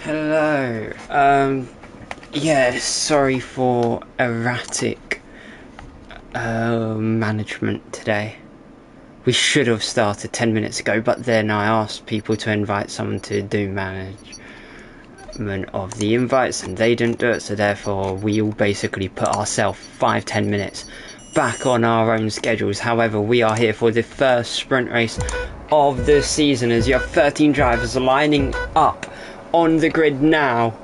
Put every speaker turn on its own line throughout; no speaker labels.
Hello. Yeah, sorry for erratic management today. We should have started 10 minutes ago, but then I asked people to invite someone to do management of the invites, and they didn't do it, so therefore we all basically put ourselves 5-10 minutes back on our own schedules. However, we are here for the first sprint race of the season, as you have 13 drivers lining up on the grid now,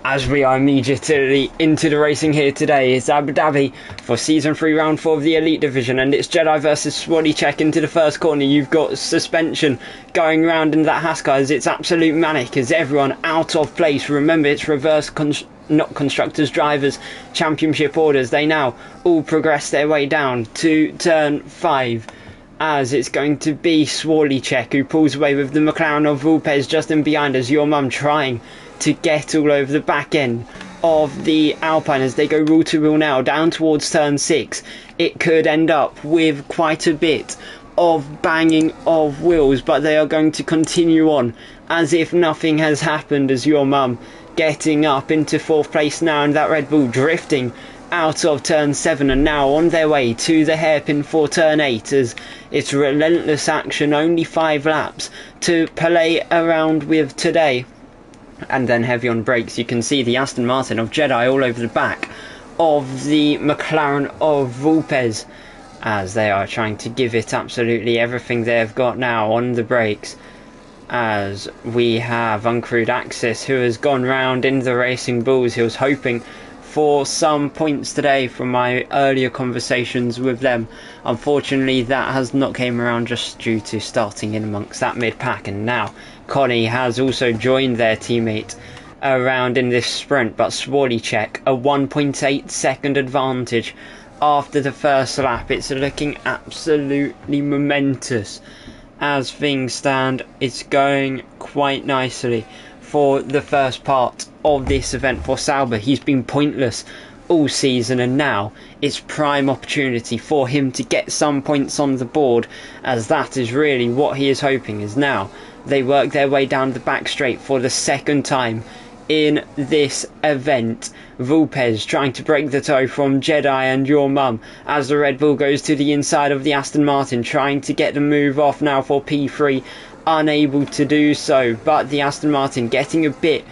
as we are immediately into the racing here today. It's Abu Dhabi for Season 3 Round 4 of the Elite Division, and it's Jedi versus Swaddycheck into the first corner. You've got suspension going round in that Haskell as it's absolute manic, as everyone out of place. Remember, it's reverse not constructors, drivers, championship orders. They now all progress their way down to turn 5, as it's going to be Swaddycheck who pulls away with the McLaren of Vulpes just in behind, as your mum trying to get all over the back end of the Alpine as they go wheel to wheel now down towards turn 6. It could end up with quite a bit of banging of wheels, but they are going to continue on as if nothing has happened, as your mum getting up into 4th place now, and that Red Bull drifting out of turn 7 and now on their way to the hairpin for turn 8, as it's relentless action. Only 5 laps to play around with today, and then heavy on brakes. You can see the Aston Martin of Jedi all over the back of the McLaren of Vulpes, as they are trying to give it absolutely everything they've got now on the brakes, as we have Uncrewed Axis who has gone round in the Racing Bulls. He was hoping for some points today from my earlier conversations with them. Unfortunately, that has not came around just due to starting in amongst that mid-pack, and now Connie has also joined their teammate around in this sprint, but Swaddycheck a 1.8 second advantage after the first lap. It's looking absolutely momentous as things stand. It's going quite nicely for the first part of this event for Sauber. He's been pointless all season, and now it's prime opportunity for him to get some points on the board, as that is really what he is hoping. Is now they work their way down the back straight for the second time in this event. Vulpes trying to break the toe from Jedi and your mum, as the Red Bull goes to the inside of the Aston Martin, trying to get the move off now for P3, unable to do so, but the Aston Martin getting a bit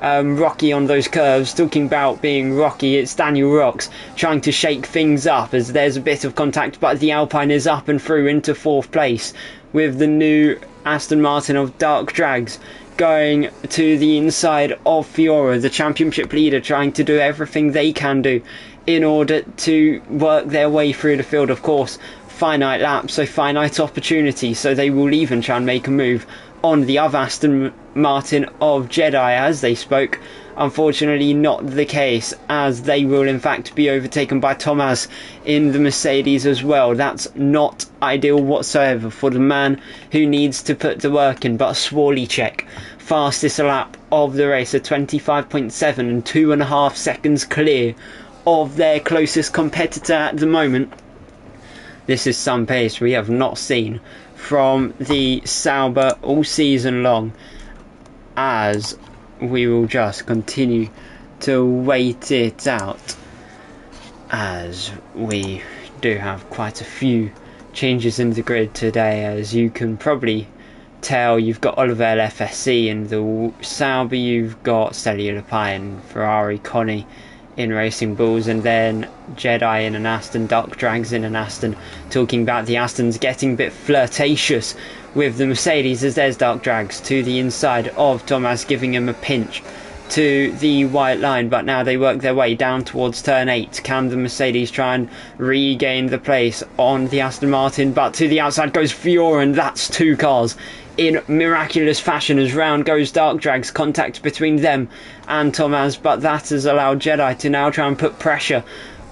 rocky on those curves. Talking about being rocky, it's Daniel Rocks trying to shake things up, as there's a bit of contact, but the Alpine is up and through into 4th place, with the new Aston Martin of Dark Drags going to the inside of Fiora, the championship leader, trying to do everything they can do in order to work their way through the field. Of course, finite laps, so finite opportunity, so they will even try and make a move on the other Aston Martin of Jedi as they spoke. Unfortunately not the case, as they will in fact be overtaken by Thomas in the Mercedes as well. That's not ideal whatsoever for the man who needs to put the work in. But Swaddycheck, fastest lap of the race at 25.7 and 2.5 seconds clear of their closest competitor at the moment. This is some pace we have not seen from the Sauber all season long, as we will just continue to wait it out, as we do have quite a few changes in the grid today. As you can probably tell, you've got Oliver FSC in the Sauber, you've got Cellular Pie and Ferrari Connie in Racing Bulls, and then Jedi in an Aston, Dark Drags in an Aston. Talking about the Astons getting a bit flirtatious with the Mercedes, as there's Dark Drags to the inside of Thomas, giving him a pinch to the white line, but now they work their way down towards turn 8. Can the Mercedes try and regain the place on the Aston Martin? But to the outside goes Fiora, and that's 2 cars in miraculous fashion, as round goes Dark Drags. Contact between them and Thomas, but that has allowed Jedi to now try and put pressure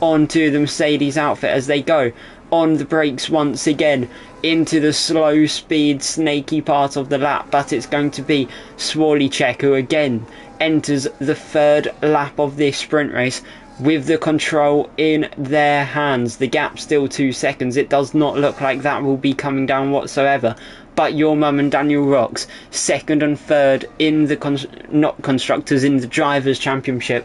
onto the Mercedes outfit as they go on the brakes once again into the slow speed snaky part of the lap. But it's going to be Swaddycheck who again enters the 3rd lap of this sprint race with the control in their hands. The gap still 2 seconds. It does not look like that will be coming down whatsoever. But Your Mum and Daniel Rocks, second and third in the not constructors, in the drivers' championship,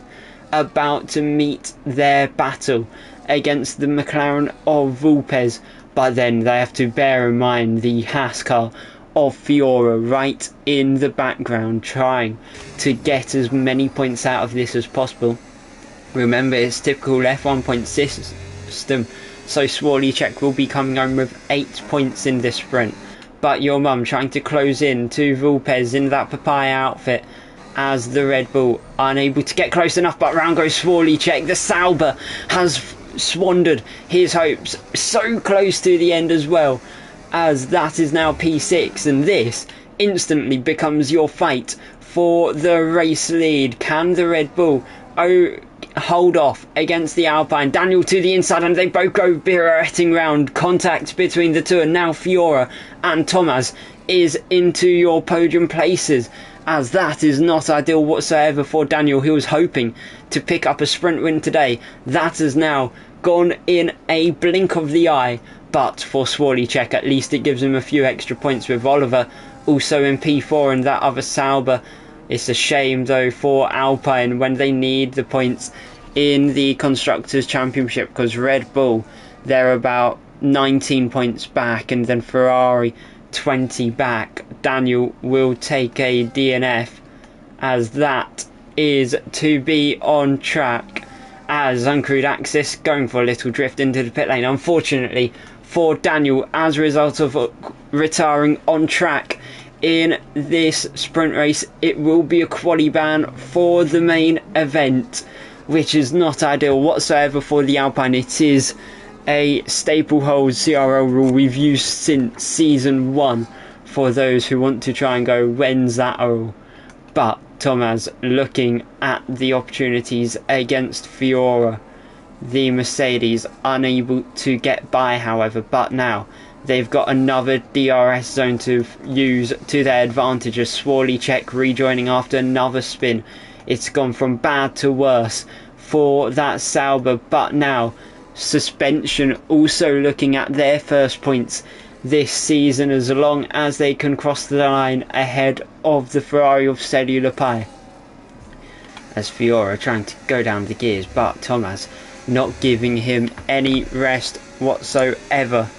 about to meet their battle against the McLaren of Vulpes. But then they have to bear in mind the Haas car of Fiora right in the background, trying to get as many points out of this as possible. Remember, it's typical F1 point system, so Swarlicek will be coming home with 8 points in this sprint. But Your Mum trying to close in to Vulpes in that papaya outfit, as the Red Bull unable to get close enough, but round goes Swarlicek. The Sauber has squandered his hopes so close to the end as well, as that is now P6, and this instantly becomes your fight for the race lead. Can the Red Bull hold off against the Alpine? Daniel to the inside, and they both go pirouetting round. Contact between the two, and now Fiora and Thomas is into your podium places, as that is not ideal whatsoever for Daniel, who was hoping to pick up a sprint win today. That has now gone in a blink of the eye. But for Swarlicek, at least it gives him a few extra points, with Oliver also in P4 and that other Sauber. It's a shame though for Alpine when they need the points in the Constructors' Championship, because Red Bull, they're about 19 points back, and then Ferrari 20 back. Daniel will take a DNF, as that is to be on track, as uncrewed access going for a little drift into the pit lane. Unfortunately for Daniel, as a result of retiring on track in this sprint race, it will be a quali ban for the main event, which is not ideal whatsoever for the Alpine. It is a staple hold CRL rule we've used since season 1 for those who want to try and go, when's that rule? But Thomas looking at the opportunities against Fiora. The Mercedes unable to get by, however, but now they've got another DRS zone to use to their advantage, as Swarlicek rejoining after another spin. It's gone from bad to worse for that Sauber, but now Suspension also looking at their first points this season, as long as they can cross the line ahead of the Ferrari of Cellular Pie. As Fiora trying to go down the gears, but Thomas not giving him any rest whatsoever,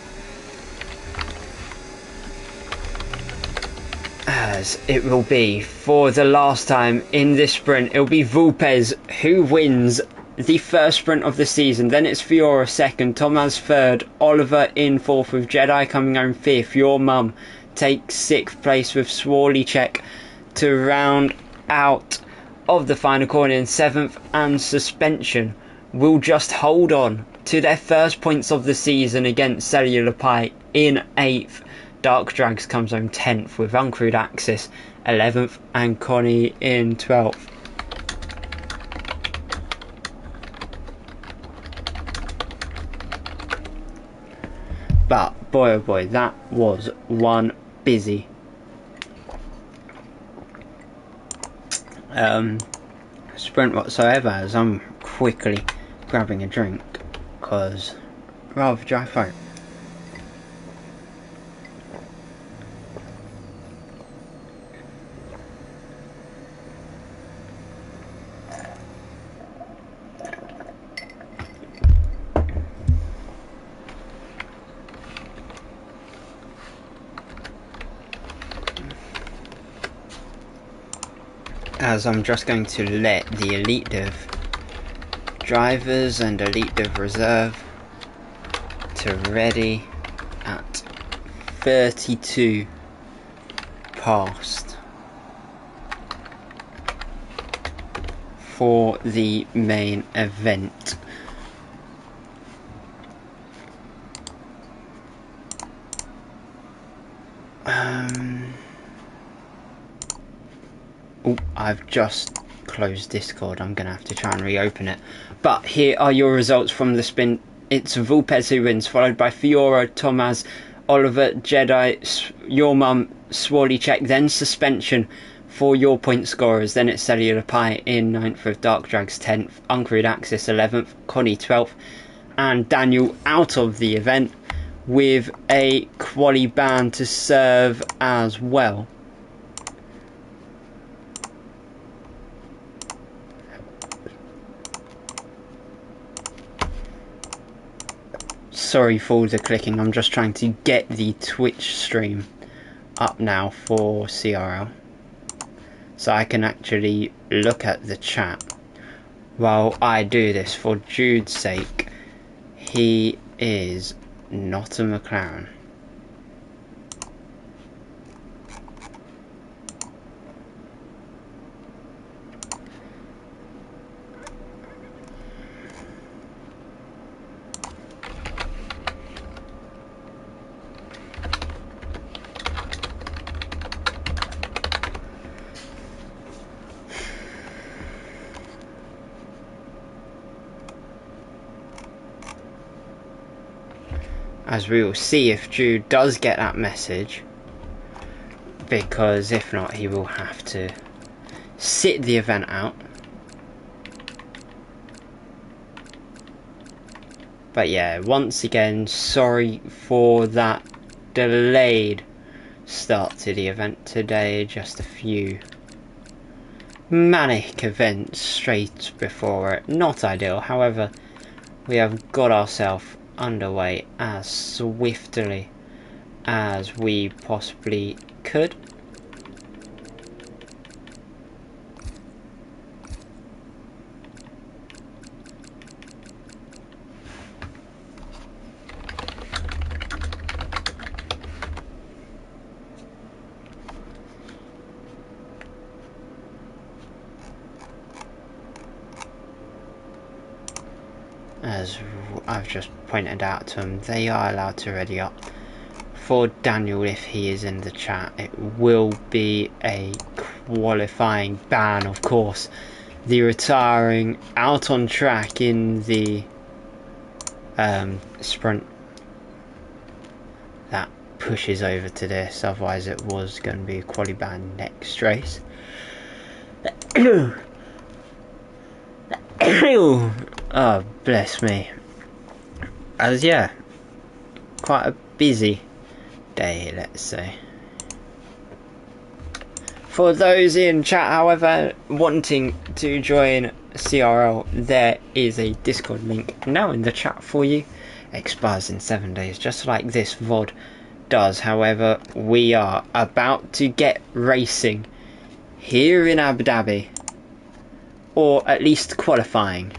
as it will be for the last time in this sprint. It will be Vulpes who wins the first sprint of the season. Then it's Fiora second, Thomas third, Oliver in fourth, with Jedi coming home fifth. Your Mum takes sixth place, with Swarlicek to round out of the final corner in seventh, and Suspension will just hold on to their first points of the season against Cellular Pie in 8th. Dark Drags comes home 10th, with Uncrewed Axis 11th, and Connie in 12th. But boy oh boy, that was one busy sprint whatsoever, as I'm quickly grabbing a drink because rather dry throat. As I'm just going to let the Elite Div drivers and Elite Div Reserve to ready at 32 past for the main event. Oh, I've just closed Discord. I'm going to have to try and reopen it. But here are your results from the spin. It's Vulpes who wins, followed by Fiora, Thomas, Oliver, Jedi, Your Mum, Swarlicek, then Suspension, for your point scorers. Then it's Cellular Pie in 9th with Dark Drags 10th, Uncrewed Axis 11th, Connie 12th, and Daniel out of the event with a quali ban to serve as well. Sorry for the clicking, I'm just trying to get the Twitch stream up now for CRL, so I can actually look at the chat while I do this. For Jude's sake, he is not a McLaren. As we will see if Jude does get that message, because if not he will have to sit the event out. But yeah, once again, sorry for that delayed start to the event today. Just a few manic events straight before it. Not ideal, however, we have got ourselves underway as swiftly as we possibly could. As I've just pointed out to them, they are allowed to ready up. For Daniel, if he is in the chat, it will be a qualifying ban, of course. The retiring out on track in the sprint that pushes over to this, otherwise it was going to be a quali ban next race. Oh, bless me. As yeah, quite a busy day, let's say. For those in chat, however, wanting to join CRL, there is a Discord link now in the chat for you. Expires in 7 days, just like this VOD does. However, we are about to get racing here in Abu Dhabi, or at least qualifying,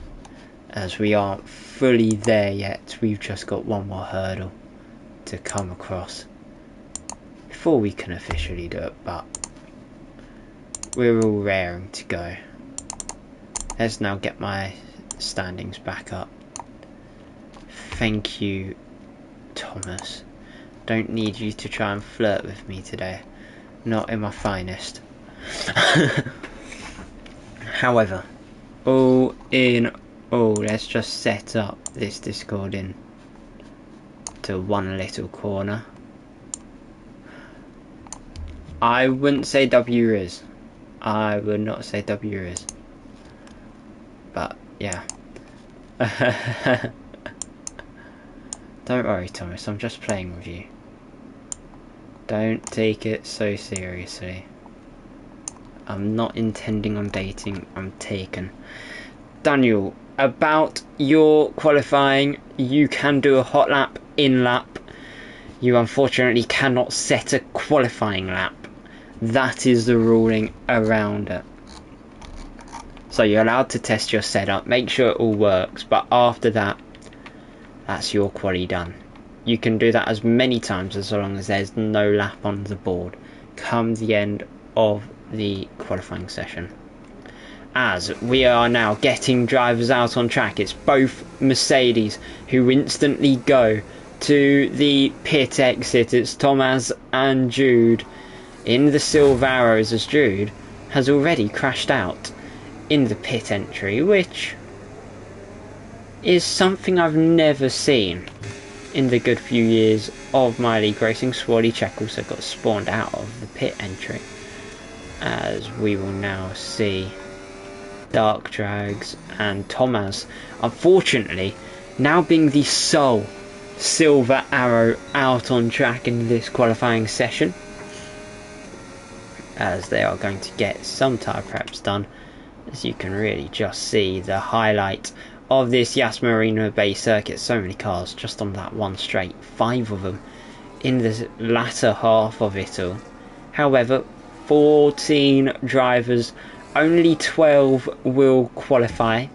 as we aren't fully there yet. We've just got one more hurdle to come across before we can officially do it, but we're all raring to go. Let's now get my standings back up. Thank you, Thomas. Don't need you to try and flirt with me today. Not in my finest. However, all in all, let's just set up this Discord in to one little corner. I wouldn't say W is. I would not say W is. But yeah. Don't worry, Thomas, I'm just playing with you. Don't take it so seriously. I'm not intending on dating, I'm taken. Daniel, about your qualifying, you can do a hot lap, in lap. You unfortunately cannot set a qualifying lap. That is the ruling around it. So you're allowed to test your setup, make sure it all works, but after that, that's your quali done. You can do that as many times as long as there's no lap on the board come the end of the qualifying session. As we are now getting drivers out on track, it's both Mercedes who instantly go to the pit exit. It's Thomas and Jude in the Silver Arrows, as Jude has already crashed out in the pit entry, which is something I've never seen in the good few years of my league racing. Swaddy Check also got spawned out of the pit entry, as we will now see Dark Drags and Thomas, unfortunately, now being the sole silver arrow out on track in this qualifying session, as they are going to get some tyre preps done. As you can really just see the highlight of this Yas Marina Bay circuit, so many cars just on that one straight, 5 of them in the latter half of it all. However, 14 drivers, only 12 will qualify,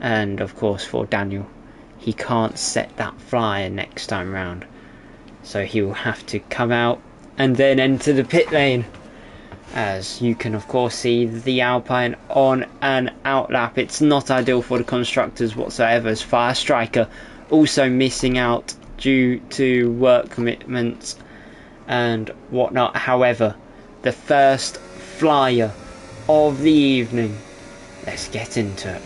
and of course for Daniel, he can't set that flyer next time round, so he will have to come out and then enter the pit lane. As you can of course see the Alpine on an outlap, it's not ideal for the constructors whatsoever, as Fire Striker also missing out due to work commitments and whatnot. However, the first flyer of the evening, let's get into it,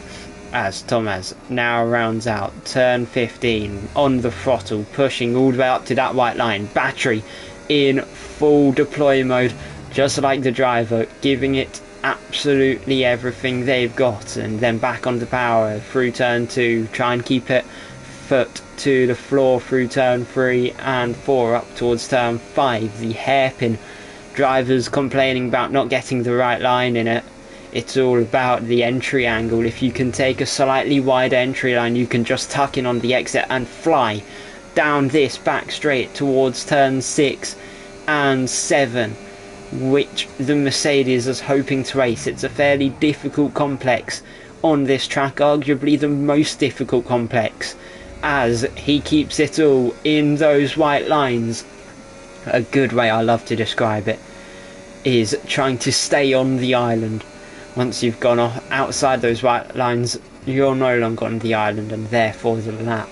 as Thomas now rounds out turn 15 on the throttle, pushing all the way up to that white line, battery in full deploy mode, just like the driver, giving it absolutely everything they've got, and then back on the power through turn 2, try and keep it foot to the floor through turn 3 and 4 up towards turn 5. The hairpin, drivers complaining about not getting the right line in it. It's all about the entry angle. If you can take a slightly wider entry line, you can just tuck in on the exit and fly down this back straight towards turn 6 and 7, which the Mercedes is hoping to ace. It's a fairly difficult complex on this track, arguably the most difficult complex, as he keeps it all in those white lines. A good way I love to describe it is trying to stay on the island. Once you've gone off outside those white lines, you're no longer on the island, and therefore the lap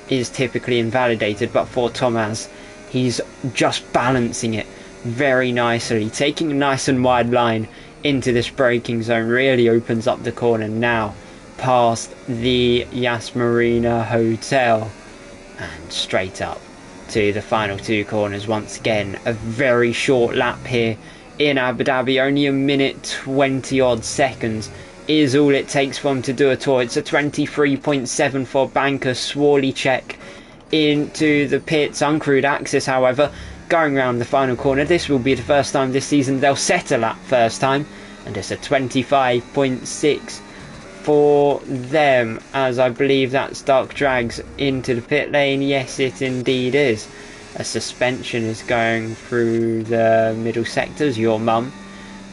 is typically invalidated. But for Thomas, he's just balancing it very nicely, taking a nice and wide line into this braking zone, really opens up the corner now past the Yas Marina Hotel and straight up to the final 2 corners. Once again, a very short lap here in Abu Dhabi, only a minute 20 odd seconds is all it takes for him to do a tour. It's a 23.7 for banker Swarlicek into the pits. Uncrewed axis, however, going round the final corner. This will be the first time this season they'll set a lap first time, and it's a 25.6 for them, as I believe that's Dark Drags into the pit lane. Yes, it indeed is. A suspension is going through the middle sectors. Your mum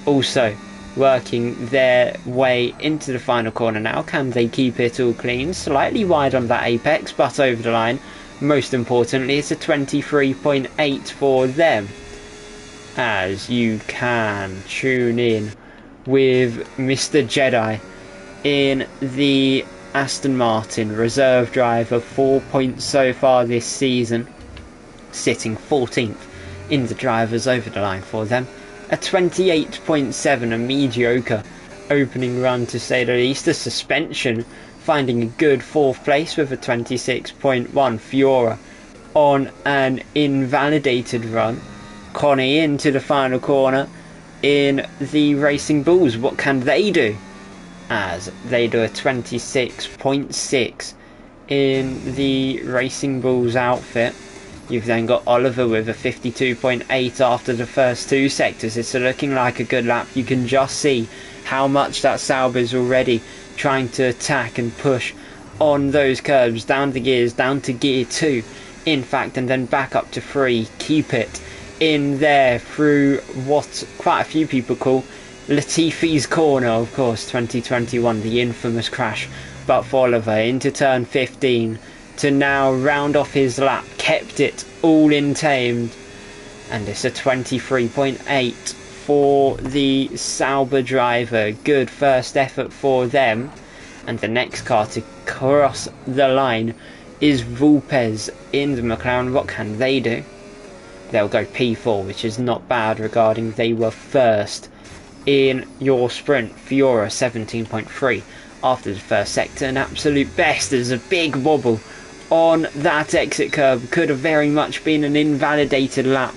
also working their way into the final corner now. Can they keep it all clean? Slightly wide on that apex, but over the line. Most importantly, it's a 23.8 for them, as you can tune in with Mr. Jedi in the Aston Martin, reserve driver, 4 points so far this season, sitting 14th in the drivers over the line for them. A 28.7, a mediocre opening run to say the least. A suspension finding a good 4th place with a 26.1. Fiora on an invalidated run. Connie into the final corner in the Racing Bulls. What can they do? As they do a 26.6 in the Racing Bulls outfit. You've then got Oliver with a 52.8 after the first 2 sectors. It's looking like a good lap. You can just see how much that Sauber is already trying to attack and push on those curbs, down the gears, down to gear 2 in fact, and then back up to 3. Keep it in there through what quite a few people call Latifi's corner, of course, 2021, the infamous crash. But for Oliver into turn 15 to now round off his lap, kept it all in tamed, and it's a 23.8 for the Sauber driver. Good first effort for them, and the next car to cross the line is Vulpes in the McLaren. What can they do? They'll go P4, which is not bad regarding they were first in your sprint. Fiora 17.3 after the first sector. An absolute best. There's a big wobble on that exit curb. Could have very much been an invalidated lap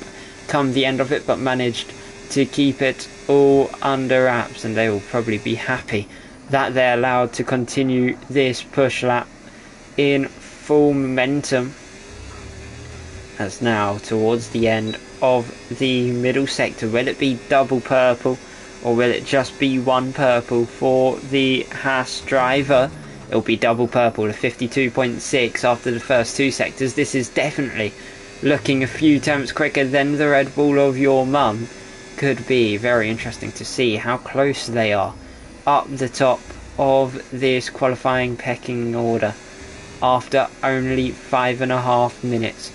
come the end of it, but managed to keep it all under wraps, and they will probably be happy that they're allowed to continue this push lap in full momentum. As now towards the end of the middle sector, will it be double purple or will it just be one purple for the Haas driver? It'll be double purple, a 52.6 after the first two sectors. This is definitely looking a few tenths quicker than the Red Bull of your mum. Could be very interesting to see how close they are up the top of this qualifying pecking order after only 5.5 minutes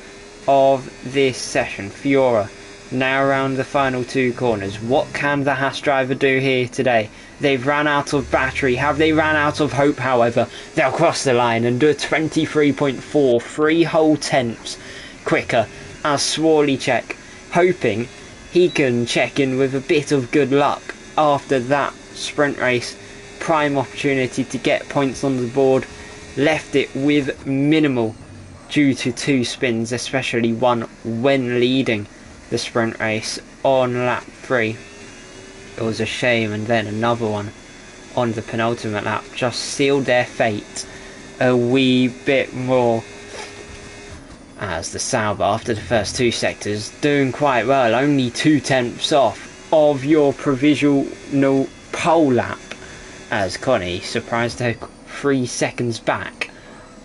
of this session. Fiora now around the final two corners. What can the Haas driver do here today? They've ran out of battery. Have they ran out of hope? However, they'll cross the line and do a 23.4, 3 whole tenths quicker as Swarleycheck, hoping he can check in with a bit of good luck after that sprint race. Prime opportunity to get points on the board. Left it with minimal due to two spins, especially one when leading the sprint race on lap 3. It was a shame, and then another one on the penultimate lap just sealed their fate a wee bit more. As the Sauber, after the first two sectors, doing quite well, only 2 tenths off of your provisional pole lap, as Connie surprised her 3 seconds back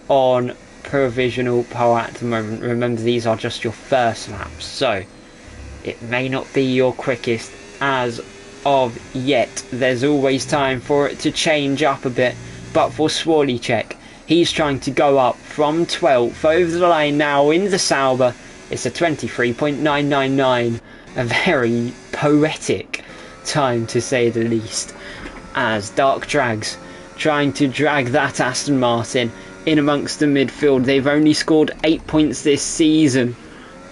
on provisional pole at the moment. Remember, these are just your first laps, so it may not be your quickest as of yet. There's always time for it to change up a bit, but for Swarleycheck, he's trying to go up from 12th over the line now in the Sauber. It's a 23.999, a very poetic time to say the least, as Dark Drags trying to drag that Aston Martin in amongst the midfield. They've only scored 8 points this season,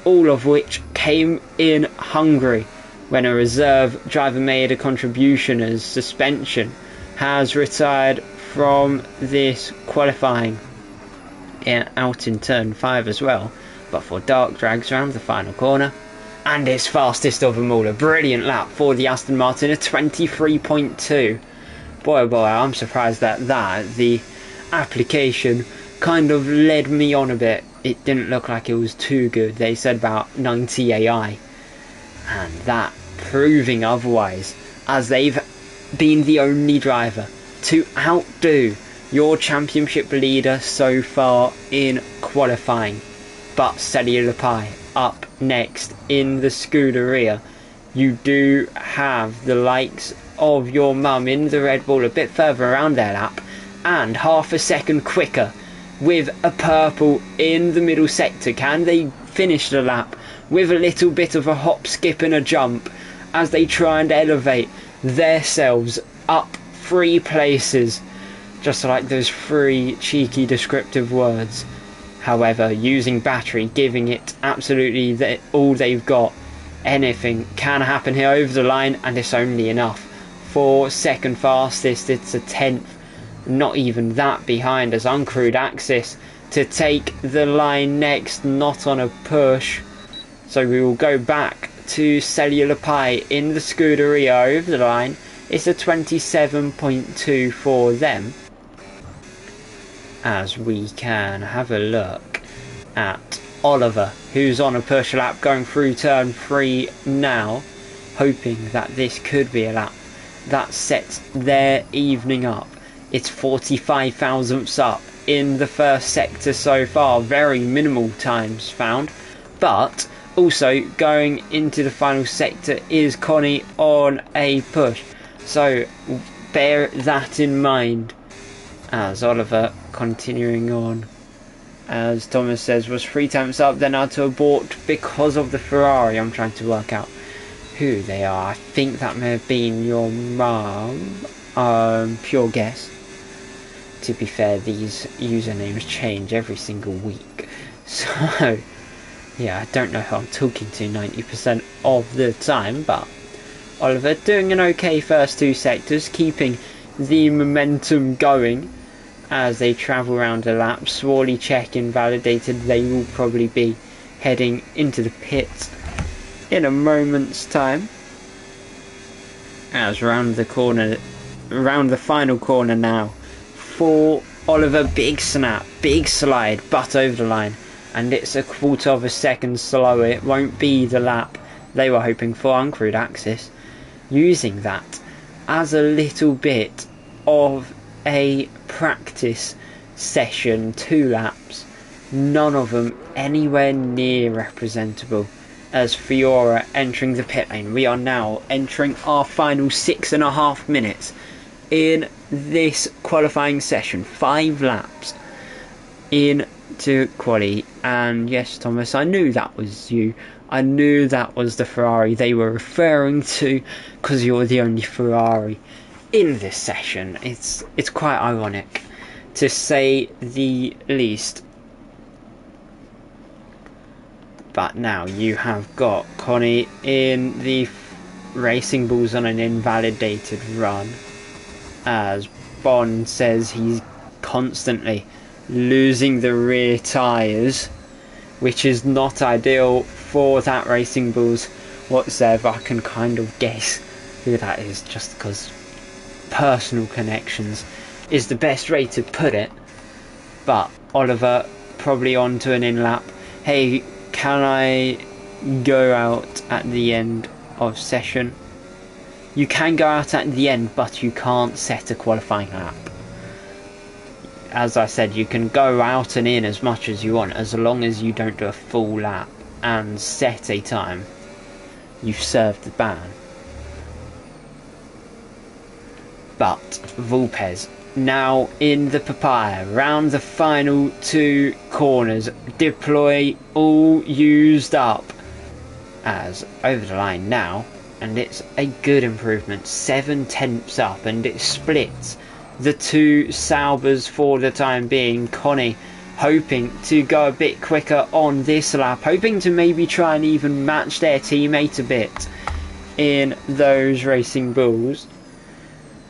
all of which came in Hungary when a reserve driver made a contribution as suspension has retired from this qualifying out in turn 5 as well. But for Dark Drags around the final corner, and it's fastest of them all, a brilliant lap for the Aston Martin, a 23.2. Boy oh boy, I'm surprised at that. The application kind of led me on a bit. It didn't look like it was too good. They said about 90 AI, and that proving otherwise, as they've been the only driver to outdo your championship leader so far in qualifying. But Seliulapai up next in the Scuderia. You do have the likes of your mum in the Red Bull a bit further around their lap, and half a second quicker with a purple in the middle sector. Can they finish the lap with a little bit of a hop, skip and a jump as they try and elevate themselves up 3 places, just like those 3 cheeky descriptive words? However, using battery, giving it absolutely all they've got, anything can happen here over the line, and it's only enough for second fastest. It's a 10th, not even that behind, as Uncrewed Axis to take the line next, not on a push. So we will go back to Seliulapai in the Scuderia over the line. It's a 27.2 for them, as we can have a look at Oliver, who's on a push lap going through turn 3 now, hoping that this could be a lap that sets their evening up. It's 45 thousandths up in the first sector so far, very minimal times found, but also going into the final sector is Connie on a push, so bear that in mind. As Oliver continuing on, as Thomas says, was 3 tenths up, then had to abort because of the Ferrari. I'm trying to work out who they are. I think that may have been your mum. Pure guess. To be fair, these usernames change every single week, so yeah, I don't know who I'm talking to 90% of the time. But Oliver doing an okay first 2 sectors, keeping the momentum going as they travel around the lap. Swarleycheck invalidated. They will probably be heading into the pits in a moment's time. As round the corner, round the final corner now for Oliver. Big snap, big slide, but over the line, and it's a quarter of a second slower. It won't be the lap they were hoping for. Uncrewed Axis using that as a little bit of a practice session. 2 laps, none of them anywhere near representable. As Fiora entering the pit lane, we are now entering our final 6.5 minutes in this qualifying session. 5 laps into quali, and yes, Thomas, I knew that was you. I knew that was the Ferrari they were referring to, because you're the only Ferrari in this session. It's quite ironic, to say the least. But now you have got Connie in the Racing Bulls on an invalidated run, as Bond says he's constantly losing the rear tyres, which is not ideal for that Racing Bulls whatsoever. I can kind of guess who that is, just because personal connections is the best way to put it. But Oliver probably onto an in-lap. Hey, can I go out at the end of session? You can go out at the end, but you can't set a qualifying lap. As I said, you can go out and in as much as you want, as long as you don't do a full lap and set a time. You've served the ban. But Vulpes now in the papaya, round the final 2 corners, deploy all used up, as over the line now, and it's a good improvement, 7 tenths up, and it splits the 2 Saubers for the time being. Connie hoping to go a bit quicker on this lap, hoping to maybe try and even match their teammate a bit in those Racing Bulls,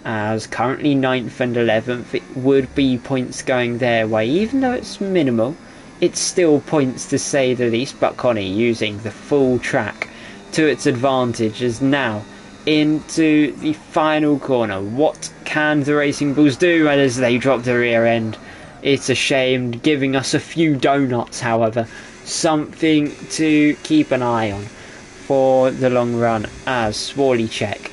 as currently 9th and 11th. It would be points going their way, even though it's minimal. It's still points to say the least. But Connie using the full track to its advantage is now into the final corner. What can the Racing Bulls do as they drop the rear end? It's a shame, giving us a few donuts, however. Something to keep an eye on for the long run, as Swarlicek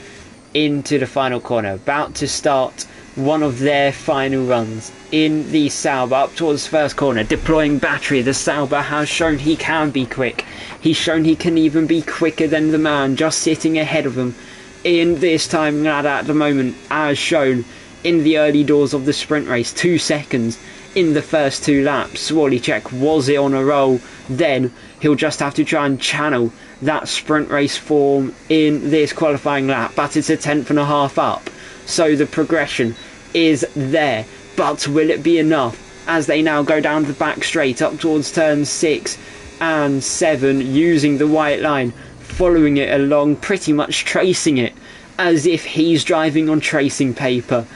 into the final corner, about to start one of their final runs in the Sauber up towards the first corner, deploying battery. The Sauber has shown he can be quick. He's shown he can even be quicker than the man just sitting ahead of him in this timing ladder at the moment, as shown in the early doors of the sprint race. 2 seconds in the first 2 laps. Swarlicek was it on a roll. Then he'll just have to try and channel that sprint race form in this qualifying lap, but it's a 10.5 up, so the progression is there. But will it be enough, as they now go down the back straight up towards turns 6 and 7, using the white line, following it along, pretty much tracing it as if he's driving on tracing paper,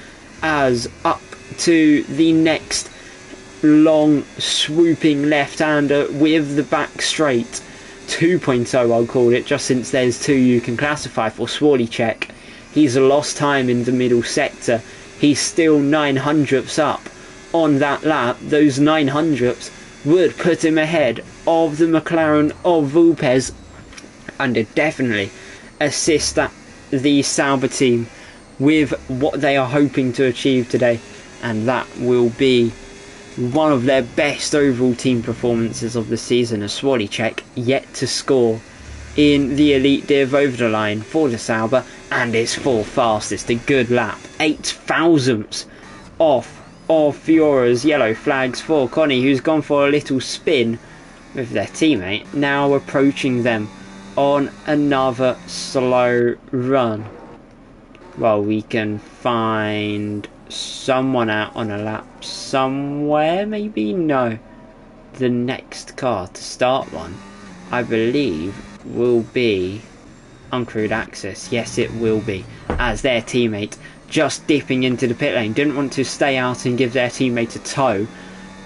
as up to the next long swooping left-hander with the back straight. 2.0 I'll call it, just since there's 2 you can classify for Swarlicek. He's lost time in the middle sector. He's still 900ths up on that lap. Those 900ths would put him ahead of the McLaren of Vulpes, and it definitely assist that the Sauber team with what they are hoping to achieve today, and that will be one of their best overall team performances of the season, as Swarlicek yet to score in the Elite Div over the line for the Sauber, and it's 4th fastest, a good lap, 8 thousandths off of Fiora's yellow flags for Connie, who's gone for a little spin with their teammate, now approaching them on another slow run. Well, we can find someone out on a lap somewhere, maybe? No. The next car to start one, I believe, will be Uncrewed Access. Yes, it will be, as their teammate just dipping into the pit lane, didn't want to stay out and give their teammate a tow.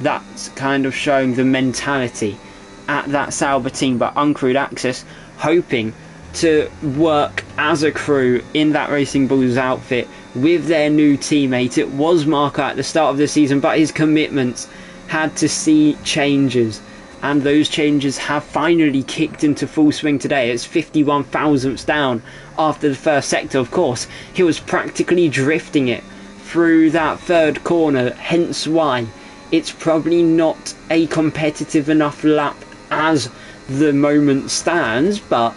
That's kind of showing the mentality at that Sauber team, but Uncrewed Access hoping to work as a crew in that Racing Bulls outfit with their new teammate. It was Marco at the start of the season, but his commitments had to see changes, and those changes have finally kicked into full swing today. It's 51 thousandths down after the first sector. Of course, he was practically drifting it through that third corner, hence why it's probably not a competitive enough lap as the moment stands, but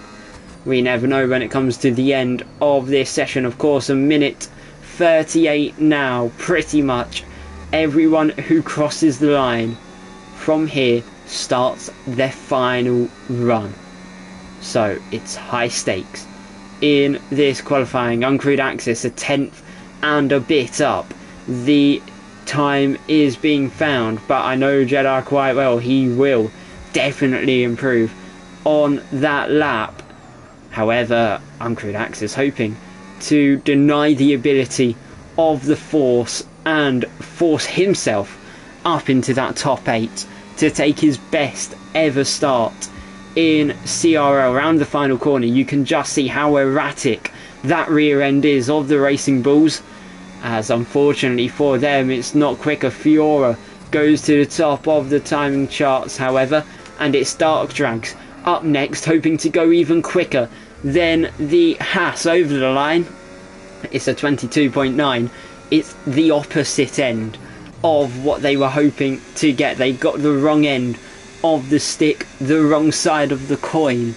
we never know when it comes to the end of this session. Of course, a minute 38 now. Pretty much everyone who crosses the line from here starts their final run. So it's high stakes in this qualifying. Uncrewed Axis a 10th and a bit up. The time is being found, but I know Jedi quite well. He will definitely improve on that lap. However, Uncrewed Axis hoping to deny the ability of the Force and force himself up into that top 8 to take his best ever start in CRL. Around the final corner, you can just see how erratic that rear end is of the Racing Bulls, as unfortunately for them it's not quicker. Fiora goes to the top of the timing charts, however, and it's Dark Drags up next, hoping to go even quicker than the Haas over the line. It's a 22.9. It's the opposite end of what they were hoping to get. They got the wrong end of the stick, the wrong side of the coin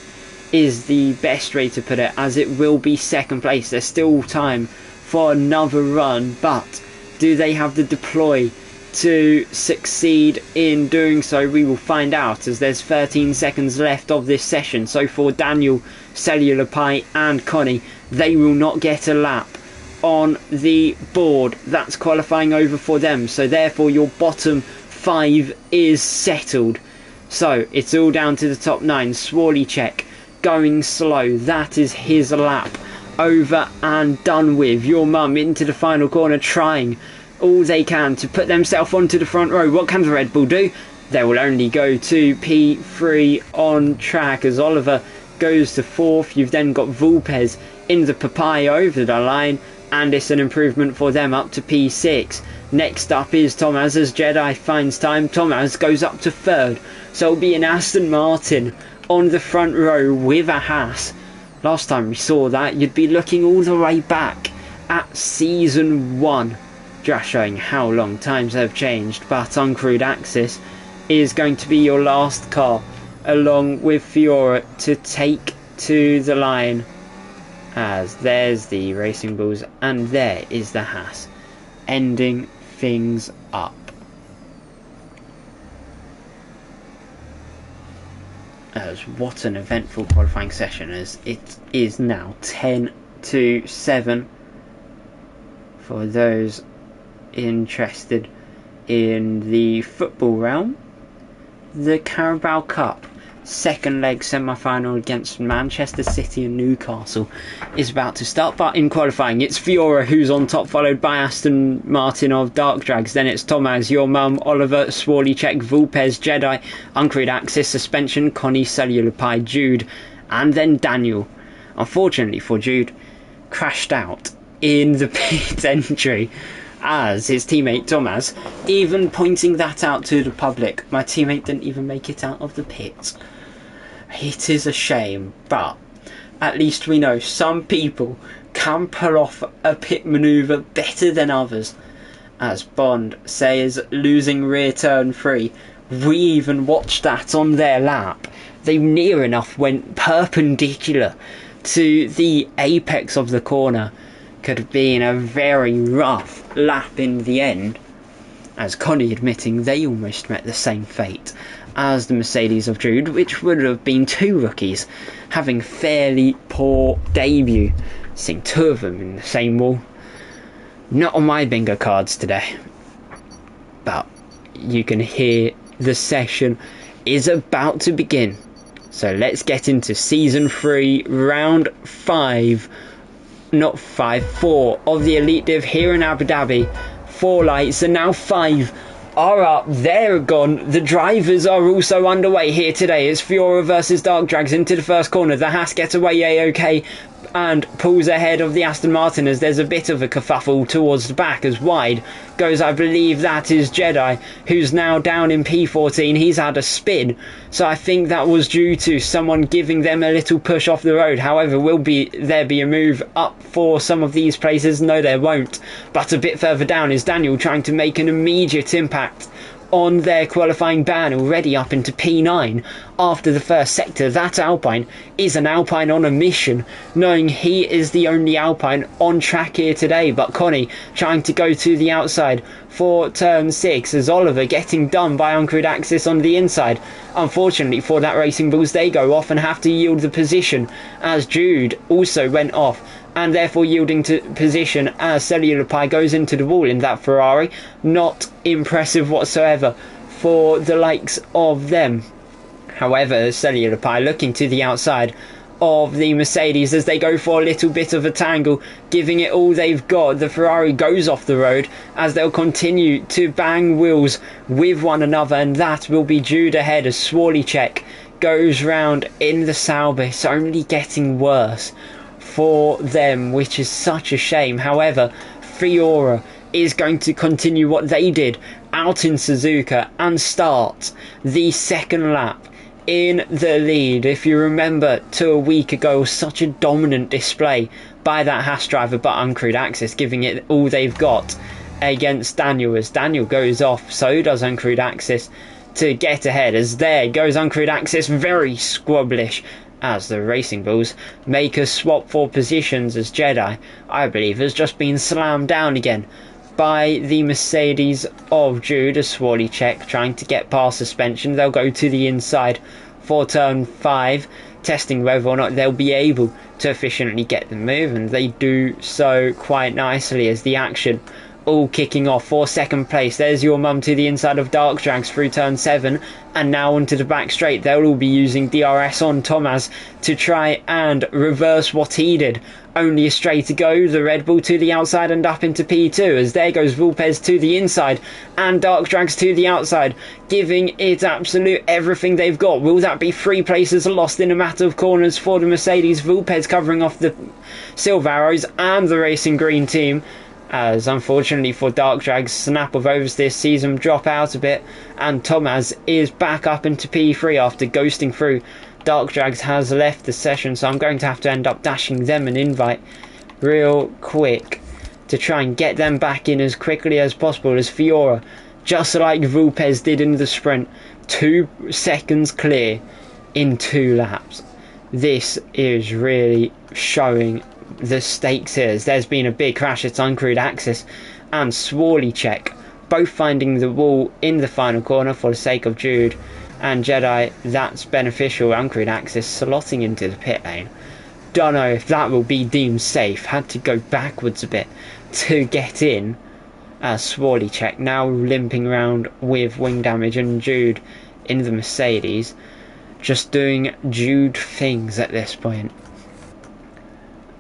is the best way to put it, as it will be second place. There's still time for another run, but do they have the deploy to succeed in doing so? We will find out, as there's 13 seconds left of this session. So for Daniel, Cellular Pie and Connie, they will not get a lap on the board. That's qualifying over for them, so therefore your bottom 5 is settled. So it's all down to the top 9. Swarlycheck going slow, that is his lap over and done with. Your mum into the final corner, trying all they can to put themselves onto the front row. What can the Red Bull do? They will only go to P3 on track, as Oliver goes to 4th. You've then got Vulpes in the Papaya over the line, and it's an improvement for them up to P6. Next up is Thomas, as Jedi finds time. Thomas goes up to 3rd, so it'll be an Aston Martin on the front row with a Haas. Last time we saw that, you'd be looking all the way back at season 1, just showing how long times have changed. But Uncrewed Axis is going to be your last car, along with Fiora, to take to the line, as there's the Racing Bulls and there is the Haas, ending things up. As what an eventful qualifying session, as it is now 10-7 for those interested in the football realm. The Carabao Cup second leg semi-final against Manchester City and Newcastle is about to start, but in qualifying it's Fiora who's on top, followed by Aston Martin of Dark Drags. Then it's Thomas, Your Mum, Oliver, Swarlycheck, Vulpes, Jedi, Uncrewed Axis, Suspension, Connie, Cellular Pie, Jude, and then Daniel. Unfortunately for Jude, crashed out in the pit entry, as his teammate Thomas even pointing that out to the public. My teammate didn't even make it out of the pit. It is a shame, but at least we know some people can pull off a pit manoeuvre better than others. As Bond says, losing rear turn 3, we even watched that on their lap. They near enough went perpendicular to the apex of the corner. Could have been a very rough lap in the end, as Connie admitting they almost met the same fate as the Mercedes of Jude, which would have been 2 rookies having fairly poor debut. Seeing 2 of them in the same wall. Not on my bingo cards today, but you can hear the session is about to begin. So let's get into season 3, round 5 of the Elite Div here in Abu Dhabi. 4 lights and now 5 are up, they're gone. The drivers are also underway here today. It's Fiora versus Dark Drags into the first corner. The Haas gets away A-OK and pulls ahead of the Aston Martin as there's a bit of a kerfuffle towards the back as wide goes, I believe that is Jedi, who's now down in P14. He's had a spin, so I think that was due to someone giving them a little push off the road. However, will there be a move up for some of these places? No, there won't. But a bit further down is Daniel trying to make an immediate impact on their qualifying ban, already up into P9 after the first sector. That Alpine is an Alpine on a mission, knowing he is the only Alpine on track here today. But Connie trying to go to the outside for turn 6 as Oliver getting done by Uncrewed Axis on the inside. Unfortunately for that Racing Bulls, they go off and have to yield the position as Jude also went off, and therefore yielding to position as Cellular Pie goes into the wall in that Ferrari. Not impressive whatsoever for the likes of them. However, Cellular Pie looking to the outside of the Mercedes as they go for a little bit of a tangle, giving it all they've got. The Ferrari goes off the road as they'll continue to bang wheels with one another, and that will be Jude ahead as Swarlicek goes round in the Sauber. It's only getting worse for them, which is such a shame. However, Fiora is going to continue what they did out in Suzuka and start the second lap in the lead. If you remember, a week ago, such a dominant display by that Haas driver, but Uncrewed Axis giving it all they've got against Daniel. As Daniel goes off, so does Uncrewed Axis to get ahead, as there goes Uncrewed Axis, very squabblish as the Racing Bulls make a swap for positions, as Jedi, I believe, has just been slammed down again by the Mercedes of Jude. As Swarlicek trying to get past suspension. They'll go to the inside for turn 5, testing whether or not they'll be able to efficiently get the move, and they do so quite nicely as the action all kicking off for second place. There's your mum to the inside of Dark Drags through turn 7, and now onto the back straight. They'll all be using DRS on Thomas to try and reverse what he did. Only a straight to go. The Red Bull to the outside and up into P2 as there goes Vulpes to the inside and Dark Drags to the outside, giving it absolute everything they've got. Will that be 3 places lost in a matter of corners for the Mercedes? Vulpes covering off the Silver Arrows and the Racing Green team, as unfortunately for Dark Drags, snap of oversteer sees them drop out a bit, and Thomas is back up into P3 after ghosting through. Dark Drags has left the session, so I'm going to have to end up dashing them an invite real quick to try and get them back in as quickly as possible, as Fiora, just like Vulpes did in the sprint, 2 seconds clear in 2 laps. This is really showing the stakes here, as there's been a big crash. It's Uncrewed Axis and Swarlicek both finding the wall in the final corner for the sake of Jude and Jedi. That's beneficial. Uncrewed Axis slotting into the pit lane. Don't know if that will be deemed safe. Had to go backwards a bit to get in, as Swarlicek now limping around with wing damage, and Jude in the Mercedes just doing Jude things at this point.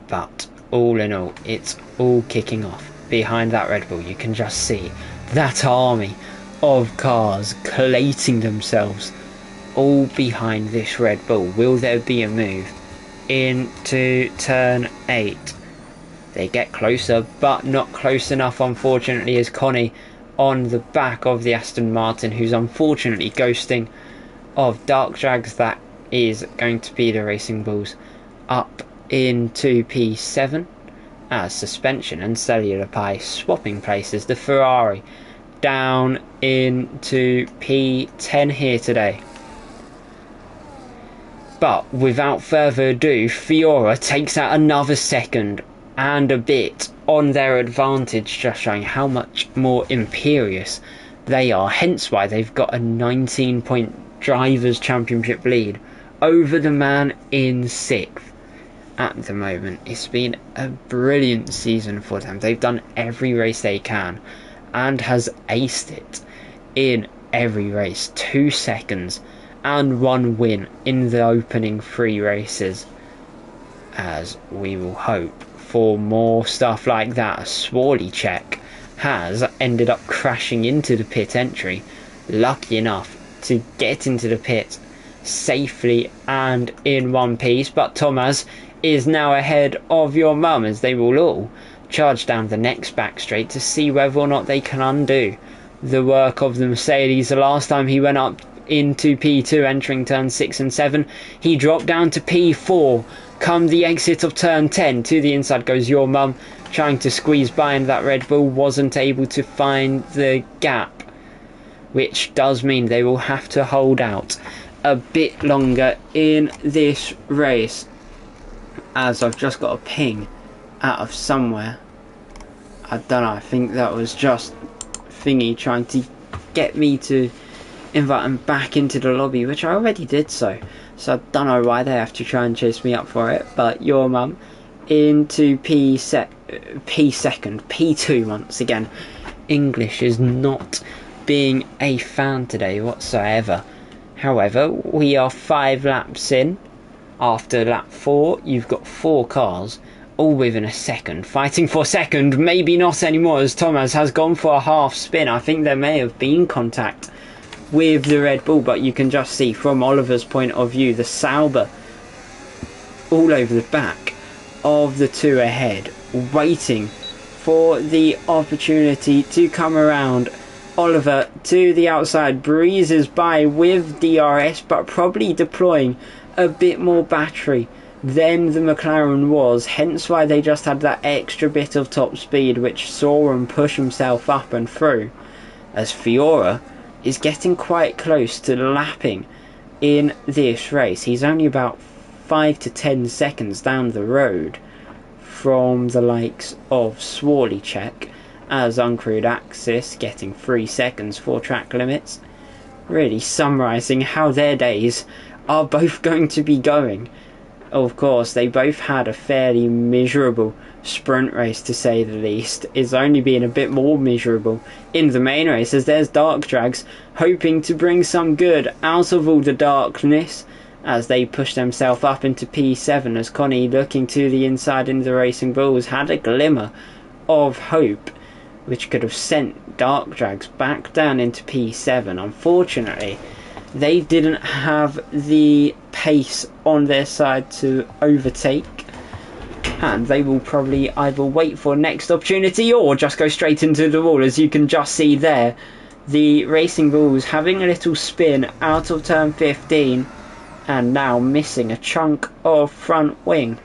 But all in all, it's all kicking off behind that Red Bull. You can just see that army of cars collating themselves all behind this Red Bull. Will there be a move into turn 8? They get closer, but not close enough, unfortunately, as Connie on the back of the Aston Martin, who's unfortunately ghosting of Dark Drags. That is going to be the Racing Bulls up into P7 as suspension and Cellular Pie swapping places. The Ferrari down into P10 here today. But without further ado, Fiora takes out another second and a bit on their advantage, just showing how much more imperious they are, hence why they've got a 19-point Drivers' Championship lead over the man in 6th at the moment. It's been a brilliant season for them. They've done every race they can and has aced it in every race. 2 seconds and 1 win in the opening 3 races, as we will hope for more stuff like that. Swarlicek has ended up crashing into the pit entry, lucky enough to get into the pit safely and in one piece. But Thomas is now ahead of your mum as they will all charge down the next back straight to see whether or not they can undo the work of the Mercedes. The last time he went up into P2 entering turn 6 and 7, he dropped down to P4 come the exit of turn 10. To the inside goes your mum, trying to squeeze by, and that Red Bull wasn't able to find the gap, which does mean they will have to hold out a bit longer in this race. As I've just got a ping out of somewhere, I don't know, I think that was just Thingy trying to get me to invite him back into the lobby, which I already did so I don't know why they have to try and chase me up for it. But your mum into P2 once again. English is not being a fan today whatsoever. However, we are 5 laps in. After lap 4, you've got 4 cars all within a second, fighting for second. Maybe not anymore, as Thomas has gone for a half spin. I think there may have been contact with the Red Bull, but you can just see from Oliver's point of view the Sauber all over the back of the 2 ahead, waiting for the opportunity to come around. Oliver to the outside breezes by with DRS, but probably deploying a bit more battery than the McLaren was, hence why they just had that extra bit of top speed which saw him push himself up and through, as Fiora is getting quite close to lapping in this race. He's only about 5 to 10 seconds down the road from the likes of Swarleycheck, as Uncrewed Axis getting 3 seconds for track limits, really summarising how their days are both going to be going. Of course, they both had a fairly miserable sprint race, to say the least. It's only been a bit more miserable in the main race, as there's Dark Drags hoping to bring some good out of all the darkness as they push themselves up into P7, as Connie, looking to the inside in the Racing Bulls, had a glimmer of hope which could have sent Dark Drags back down into P7. Unfortunately, they didn't have the pace on their side to overtake, and they will probably either wait for next opportunity or just go straight into the wall. As you can just see there, the Racing Bulls having a little spin out of turn 15 and now missing a chunk of front wing,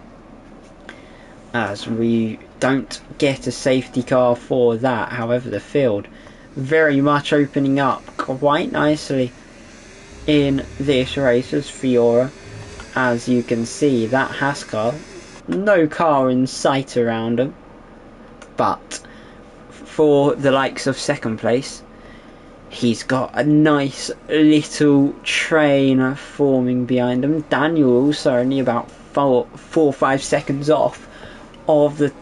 as we don't get a safety car for that. However, the field very much opening up quite nicely in this race, as Fiora, as you can see, that Haas car, no car in sight around him, but for the likes of second place, he's got a nice little train forming behind him. Daniel also only about 4 or 5 seconds off of the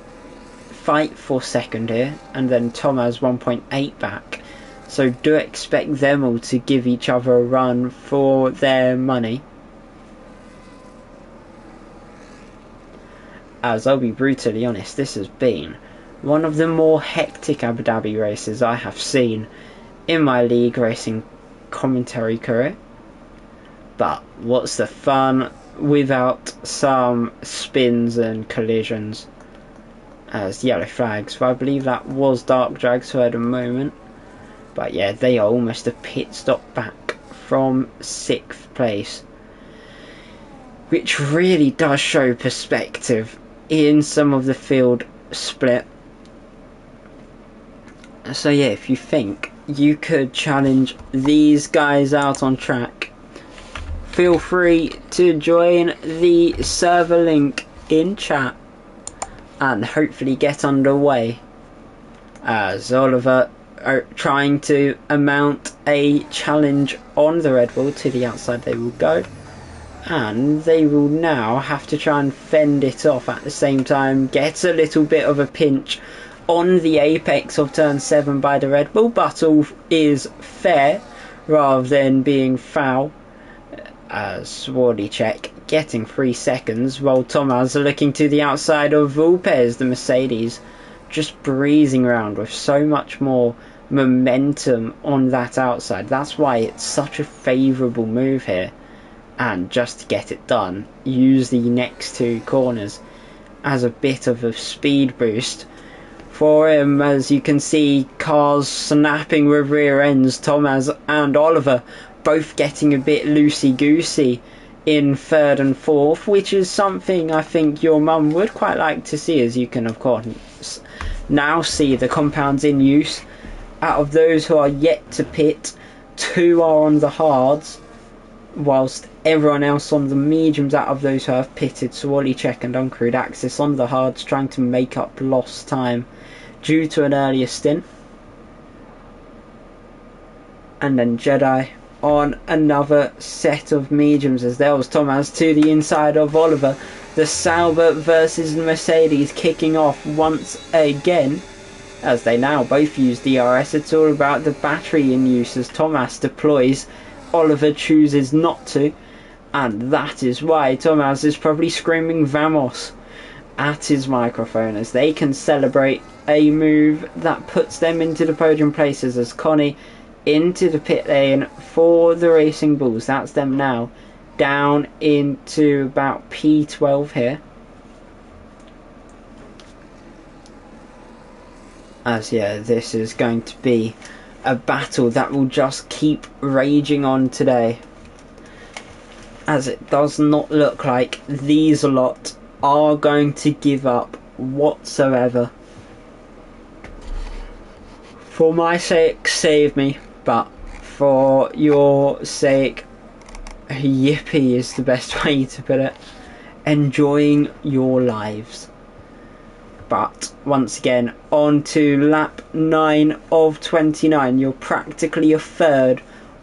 fight for second here, and then Thomas 1.8 back. So do expect them all to give each other a run for their money. As I'll be brutally honest, this has been one of the more hectic Abu Dhabi races I have seen in my league racing commentary career. But what's the fun without some spins and collisions? As yellow flags, so I believe that was Dark Drags who had a moment. But yeah, they are almost a pit stop back from 6th place, which really does show perspective in some of the field split. So yeah, if you think you could challenge these guys out on track, feel free to join the server link in chat and hopefully get underway, as Oliver are trying to mount a challenge on the Red Bull. To the outside they will go, and they will now have to try and fend it off at the same time. Get a little bit of a pinch on the apex of turn 7 by the Red Bull, but all is fair rather than being foul, as Swarleycheck getting 3 seconds, while Thomas looking to the outside of Vulpes, the Mercedes, just breezing around with so much more momentum on that outside. That's why it's such a favourable move here. And just to get it done, use the next two corners as a bit of a speed boost for him. As you can see, cars snapping with rear ends. Thomas and Oliver both getting a bit loosey-goosey in third and fourth, which is something I think your mum would quite like to see, as you can of course now see the compounds in use. Out of those who are yet to pit, 2 are on the hards, whilst everyone else on the mediums. Out of those who have pitted, Swalicek and Uncrewed Axis on the hards, trying to make up lost time due to an earlier stint. And then Jedi on another set of mediums, as there was Thomas to the inside of Oliver. The Sauber versus Mercedes kicking off once again, as they now both use DRS. It's all about the battery in use as Thomas deploys. Oliver chooses not to, and that is why Thomas is probably screaming Vamos at his microphone, as they can celebrate a move that puts them into the podium places, as Connie into the pit lane for the Racing Bulls. That's them now down into about P12 here. As yeah, this is going to be a battle that will just keep raging on today, as it does not look like these lot are going to give up whatsoever. For my sake, save me, but for your sake, yippee is the best way to put it. Enjoying your lives. But once again, on to lap 9 of 29. You're practically a third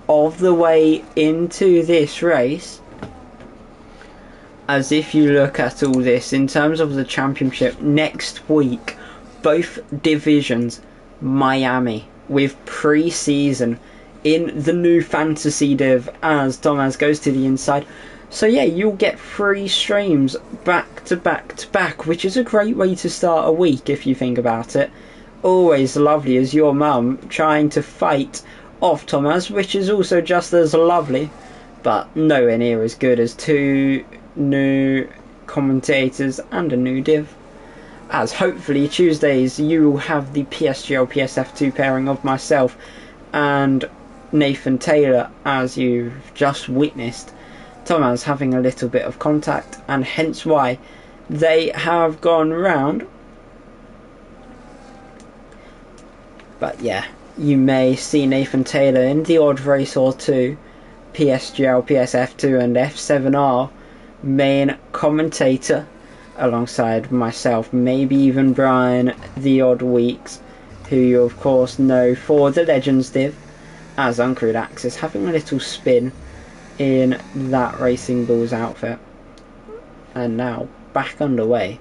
of the way into this race. As if you look at all this in terms of the championship, next week, both divisions, Miami, with pre-season in the new fantasy div, as Thomas goes to the inside. So yeah, you'll get 3 streams back to back to back, which is a great way to start a week if you think about it. Always lovely as your mum trying to fight off Thomas, which is also just as lovely, but nowhere near as good as 2 new commentators and a new div. As hopefully Tuesdays you will have the PSGL PSF2 pairing of myself and Nathan Taylor, as you've just witnessed. Thomas having a little bit of contact, and hence why they have gone round. But yeah, you may see Nathan Taylor in the odd race or two, PSGL, PSF2 and F7R main commentator, alongside myself, maybe even Brian the odd weeks, who you of course know for the Legends div, as Uncrewed Axis having a little spin in that Racing Bulls outfit. And now back underway,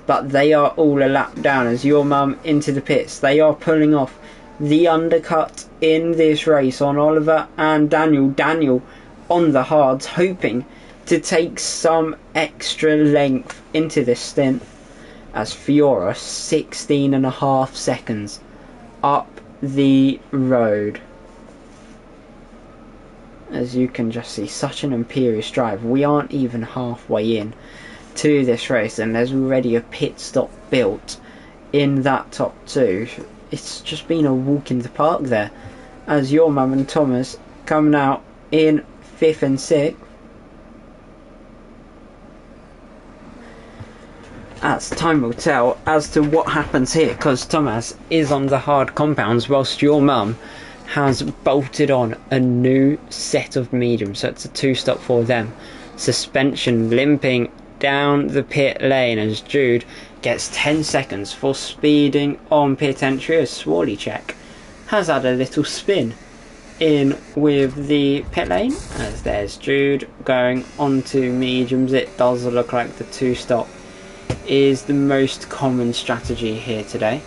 but they are all a lap down as your mum into the pits. They are pulling off the undercut in this race on Oliver and Daniel on the hards, hoping to take some extra length into this stint, as Fiora 16.5 seconds up the road. As you can just see, such an imperious drive. We aren't even halfway in to this race and there's already a pit stop built in that top 2. It's just been a walk in the park there, as your mum and Thomas coming out in 5th and 6th. As time will tell as to what happens here, because Thomas is on the hard compounds whilst your mum has bolted on a new set of mediums, so it's a 2-stop for them. Suspension limping down the pit lane as Jude gets 10 seconds for speeding on pit entry, as Swalicek has had a little spin in with the pit lane, as there's Jude going onto mediums. It does look like the 2-stop is the most common strategy here today.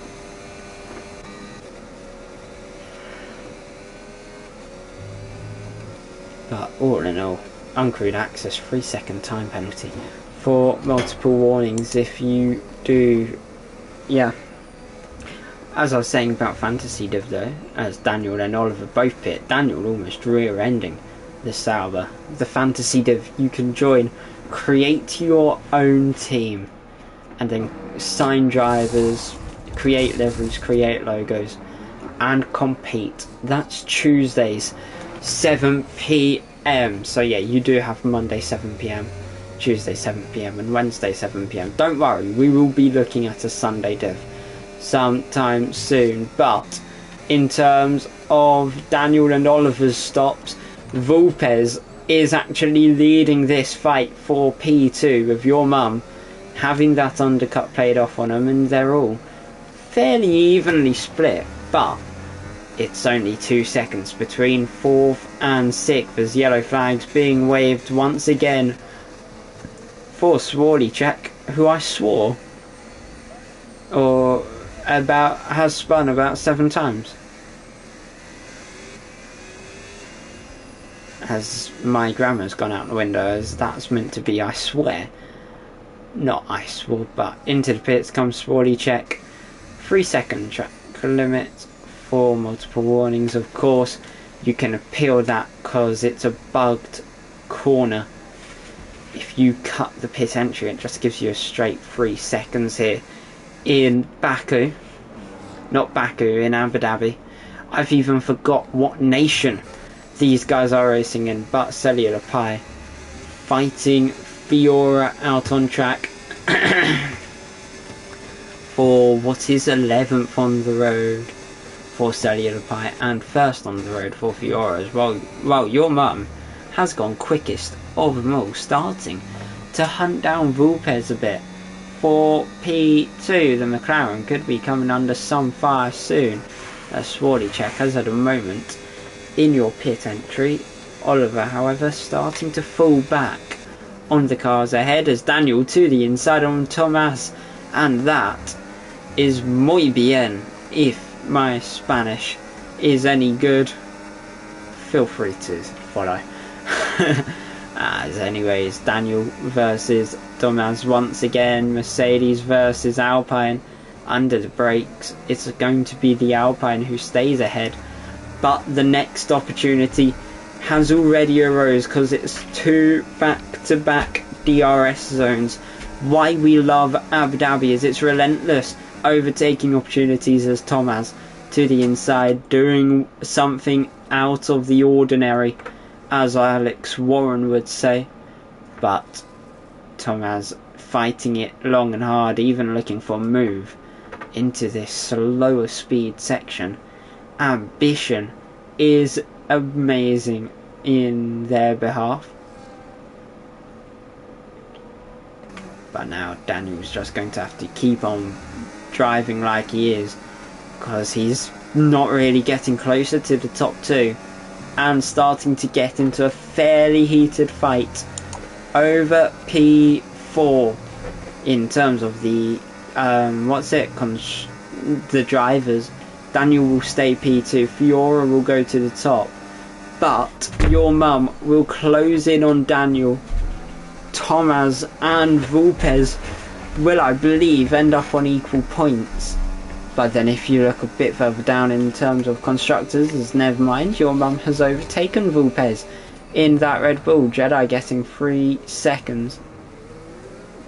But all in all, Uncrewed Access 3-second time penalty for multiple warnings if you do, yeah, As I was saying about Fantasy Div though, as Daniel and Oliver both pit, Daniel almost rear-ending the Sauber. The Fantasy Div you can join, create your own team, and then sign drivers, create liveries, create logos, and compete. That's Tuesdays, 7 PM. So yeah, you do have Monday 7 PM, Tuesday 7 PM, and Wednesday 7 PM. Don't worry, we will be looking at a Sunday div sometime soon. But in terms of Daniel and Oliver's stops, Vulpes is actually leading this fight for P2, with your mum having that undercut played off on them, and they're all fairly evenly split. But it's only 2 seconds between 4th and 6th as yellow flags being waved once again for Swarlychek, who I swore has spun about 7 times. As my grammar's gone out the window, as that's meant to be I swear, not I swore. But into the pits comes Swarlychek. 3-second track limit for multiple warnings. Of course, you can appeal that because it's a bugged corner. If you cut the pit entry, it just gives you a straight 3 seconds here in Baku. Not Baku, in Abu Dhabi. I've even forgot what nation these guys are racing in, but Cellular Pie fighting Fiora out on track for what is 11th on the road for Cellular Pie, and first on the road for Fiora as well. Well, your mum has gone quickest of them all, starting to hunt down Vulpes a bit. For P2, the McLaren could be coming under some fire soon, as Swarlychek has had a moment in your pit entry. Oliver, however, starting to fall back on the cars ahead, as Daniel to the inside on Tomas, and that is muy bien. If my Spanish is any good, feel free to follow. As anyways, Daniel versus Tomas once again. Mercedes versus Alpine. Under the brakes, it's going to be the Alpine who stays ahead, but the next opportunity has already arose, because it's 2 back-to-back DRS zones. Why we love Abu Dhabi is its relentless overtaking opportunities, as Tomas to the inside doing something out of the ordinary, as Alex Warren would say. But Tomas fighting it long and hard, even looking for a move into this slower speed section. Ambition is amazing in their behalf. But now Daniel's just going to have to keep on driving like he is, because he's not really getting closer to the top 2 and starting to get into a fairly heated fight over P4 in terms of the the drivers. Daniel will stay P2, Fiora will go to the top, but your mum will close in on Daniel. Tomas and Vulpes will, I believe, end up on equal points. But then if you look a bit further down in terms of constructors, as never mind, your mum has overtaken Vulpes in that Red Bull. Jedi getting 3 seconds.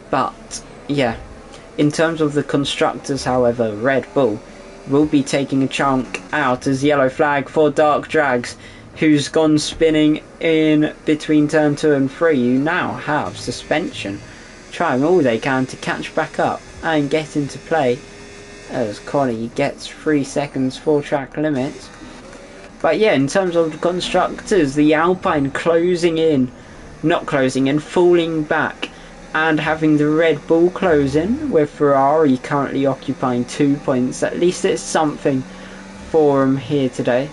But yeah, in terms of the constructors, however, Red Bull will be taking a chunk out as yellow flag for Dark Drags, who's gone spinning in between turn 2 and 3. You now have suspension trying all they can to catch back up and get into play, as Connie gets 3 seconds for track limits. But yeah, in terms of the constructors, the Alpine falling back, and having the Red Bull close in, with Ferrari currently occupying 2 points. At least it's something for them here today.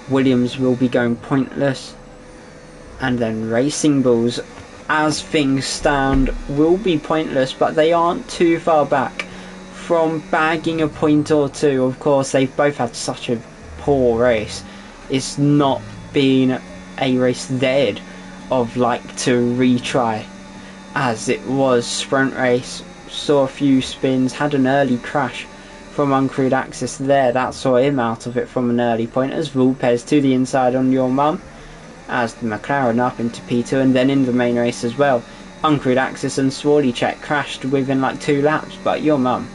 Williams will be going pointless, and then Racing Bulls, as things stand, will be pointless, but they aren't too far back from bagging a point or 2. Of course, they've both had such a poor race. It's not been a race they'd of like to retry, as it was sprint race, saw a few spins, had an early crash from Uncrewed Axis there. That saw him out of it from an early point, as Vulpes to the inside on Your Mum, as the McLaren up into P2 and then in the main race as well. Uncrewed Axis and Swardycheck crashed within like 2 laps, but Your Mum,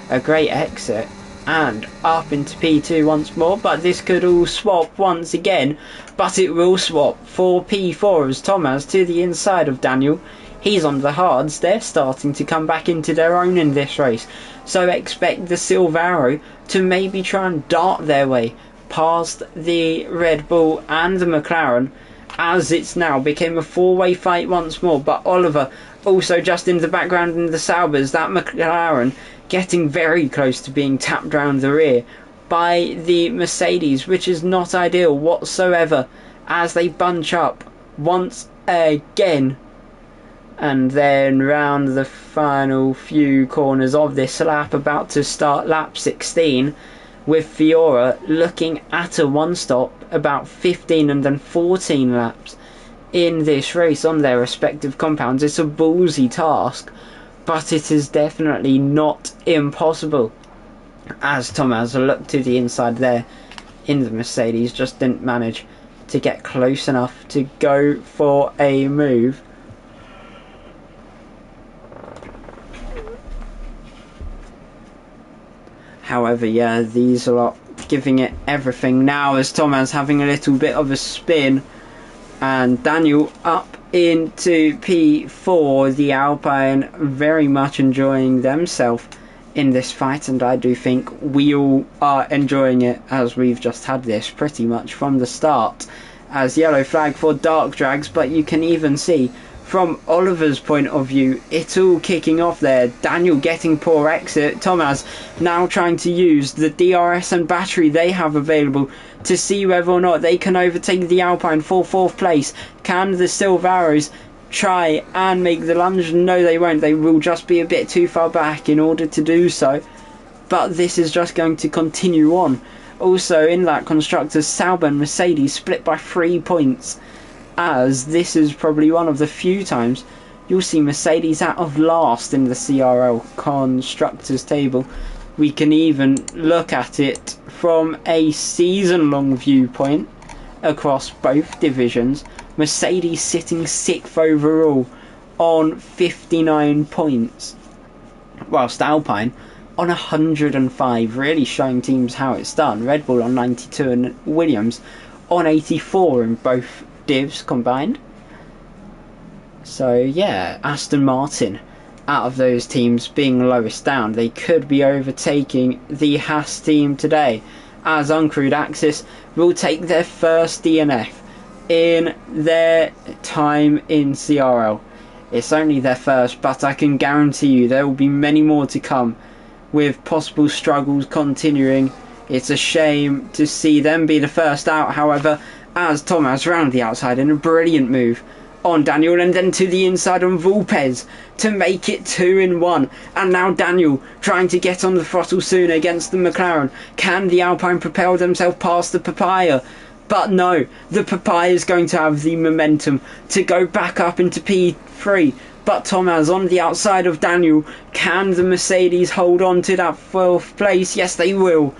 a great exit and up into P2 once more. But this could all swap once again, but it will swap for P4 as Thomas to the inside of Daniel. He's on the hards. They're starting to come back into their own in this race, so expect the Silvaro to maybe try and dart their way past the Red Bull and the McLaren, as it's now became a 4-way fight once more. But Oliver also just in the background in the Saubers, that McLaren getting very close to being tapped round the rear by the Mercedes, which is not ideal whatsoever, as they bunch up once again. And then round the final few corners of this lap, about to start lap 16, with Fiora looking at a one-stop, about 15 and then 14 laps in this race on their respective compounds. It's a ballsy task, but it is definitely not impossible, as Thomas looked to the inside there in the Mercedes, just didn't manage to get close enough to go for a move. However, yeah, these are lot giving it everything now, as Thomas having a little bit of a spin, and Daniel up into P4. The Alpine very much enjoying themselves in this fight, and I do think we all are enjoying it, as we've just had this pretty much from the start, as yellow flag for dark drags. But you can even see from Oliver's point of view, it's all kicking off there. Daniel getting poor exit. Thomas now trying to use the DRS and battery they have available to see whether or not they can overtake the Alpine for 4th place. Can the Silvaros try and make the lunge? No, they won't. They will just be a bit too far back in order to do so. But this is just going to continue on. Also in that constructors, Sauber and Mercedes split by 3 points, as this is probably one of the few times you'll see Mercedes out of last in the CRL constructors table. We can even look at it from a season-long viewpoint across both divisions. Mercedes sitting 6th overall on 59 points, whilst Alpine on 105, really showing teams how it's done. Red Bull on 92 and Williams on 84 in both divs combined. So yeah, Aston Martin out of those teams being lowest down, they could be overtaking the Haas team today, as Uncrewed Axis will take their first DNF in their time in CRL. It's only their first, but I can guarantee you there will be many more to come, with possible struggles continuing. It's a shame to see them be the first out, however, as Thomas round the outside in a brilliant move on Daniel, and then to the inside on Vulpes to make it 2-1. And now Daniel trying to get on the throttle soon against the McLaren. Can the Alpine propel themselves past the Papaya? But no, the Papaya is going to have the momentum to go back up into P3. But Thomas on the outside of Daniel. Can the Mercedes hold on to that 4th place? Yes, they will,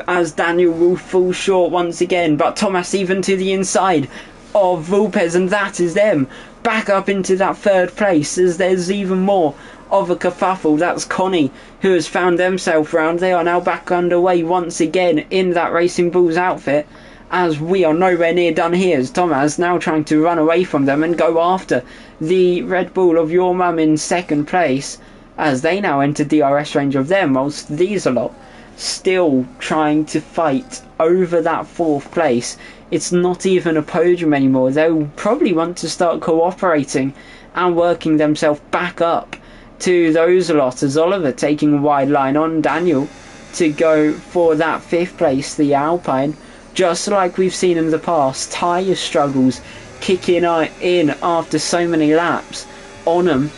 as Daniel will fall short once again. But Thomas even to the inside of Vulpes, and that is them back up into that 3rd place, as there's even more of a kerfuffle. That's Connie who has found themselves round. They are now back underway once again in that Racing Bulls outfit, as we are nowhere near done here, as Thomas now trying to run away from them and go after the Red Bull of Your Mum in 2nd place, as they now enter DRS range of them, whilst these a lot still trying to fight over that 4th place. It's not even a podium anymore. They'll probably want to start cooperating and working themselves back up to those a lot, as Oliver taking a wide line on Daniel to go for that 5th place. The Alpine, just like we've seen in the past, tyre struggles kicking in after so many laps on them.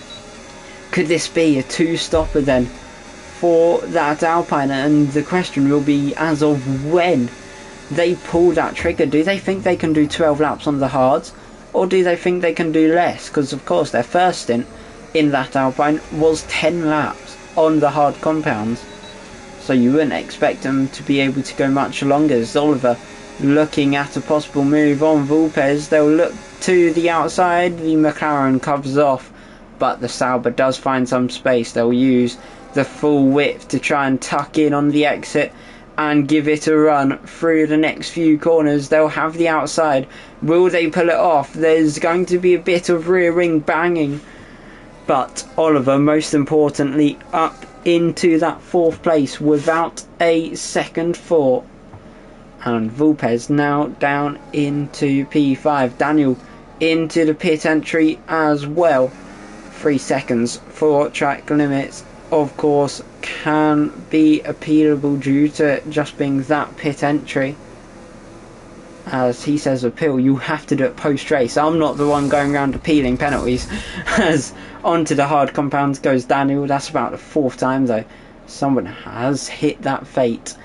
Could this be a 2-stopper then for that Alpine? And the question will be, as of when they pull that trigger, do they think they can do 12 laps on the hards, or do they think they can do less? Because of course their first stint in that Alpine was 10 laps on the hard compounds. so you wouldn't expect them to be able to go much longer. As Oliver looking at a possible move on Vulpes, they'll look to the outside, the McLaren covers off, but the Sauber does find some space. They'll use the full width to try and tuck in on the exit and give it a run through the next few corners. They'll have the outside. Will they pull it off? There's going to be a bit of rear wing banging, but Oliver, most importantly, up into that 4th place without a second thought. And Vulpes now down into P5. Daniel into the pit entry as well. 3 seconds for track limits, of course, can be appealable due to it just being that pit entry. As he says appeal, you have to do it post-race. I'm not the one going around appealing penalties. As onto the hard compounds goes Daniel. That's about the 4th time though. Someone has hit that fate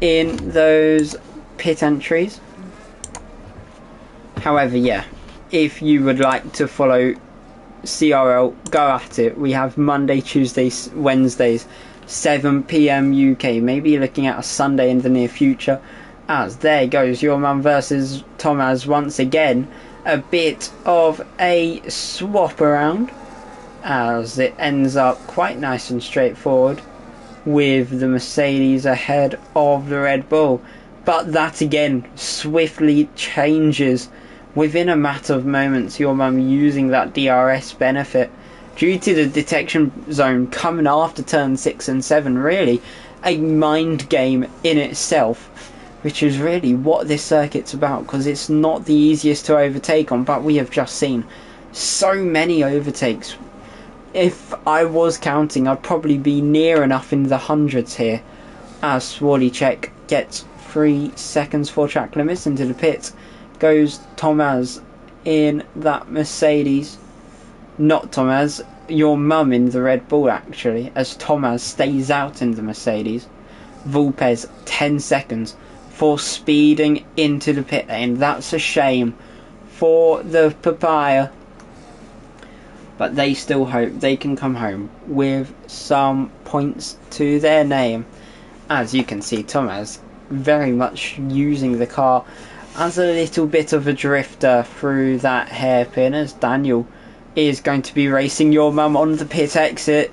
in those pit entries. However, yeah, if you would like to follow CRL, go at it. We have Monday, Tuesdays, Wednesdays, 7 PM UK. Maybe looking at a Sunday in the near future. As there goes your man versus Thomas once again. A bit of a swap around, as it ends up quite nice and straightforward with the Mercedes ahead of the Red Bull. But that again swiftly changes within a matter of moments. Your mum using that DRS benefit due to the detection zone coming after turn 6 and 7. Really a mind game in itself, which is really what this circuit's about, because it's not the easiest to overtake on, but we have just seen so many overtakes. If I was counting, I'd probably be near enough in the hundreds here, as Swarlicek gets 3 seconds for track limits. Into the pits goes Thomas in that Mercedes. Not Thomas, your mum in the Red Bull actually, as Thomas stays out in the Mercedes. Vulpes 10 seconds for speeding into the pit lane. That's a shame for the Papaya, but they still hope they can come home with some points to their name. As you can see, Thomas very much using the car as a little bit of a drifter through that hairpin, as Daniel is going to be racing your mum on the pit exit.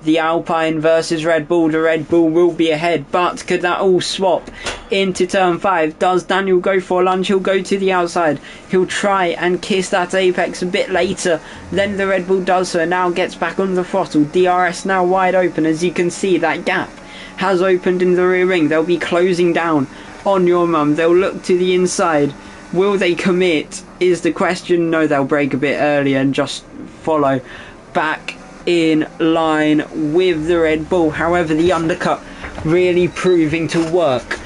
The Alpine versus Red Bull. The Red Bull will be ahead, but could that all swap into turn 5? Does Daniel go for a lunge? He'll go to the outside. He'll try and kiss that apex a bit later. Then the Red Bull does so. Now gets back on the throttle. DRS now wide open. As you can see, that gap has opened in the rear wing. They'll be closing down on your mum. They'll look to the inside. Will they commit is the question. No, they'll brake a bit earlier and just follow back in line with the Red Bull. However, the undercut really proving to work,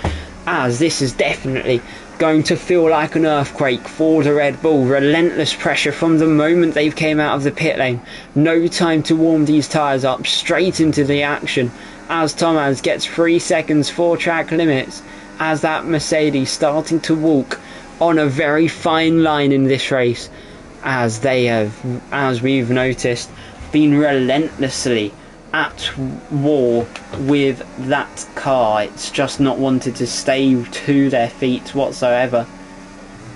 as this is definitely going to feel like an earthquake for the Red Bull. Relentless pressure from the moment they've came out of the pit lane. No time to warm these tyres up, straight into the action, as Thomas gets 3 seconds for track limits, as that Mercedes starting to walk on a very fine line in this race, as they have, as we've noticed, been relentlessly at war with that car. It's just not wanted to stay to their feet whatsoever,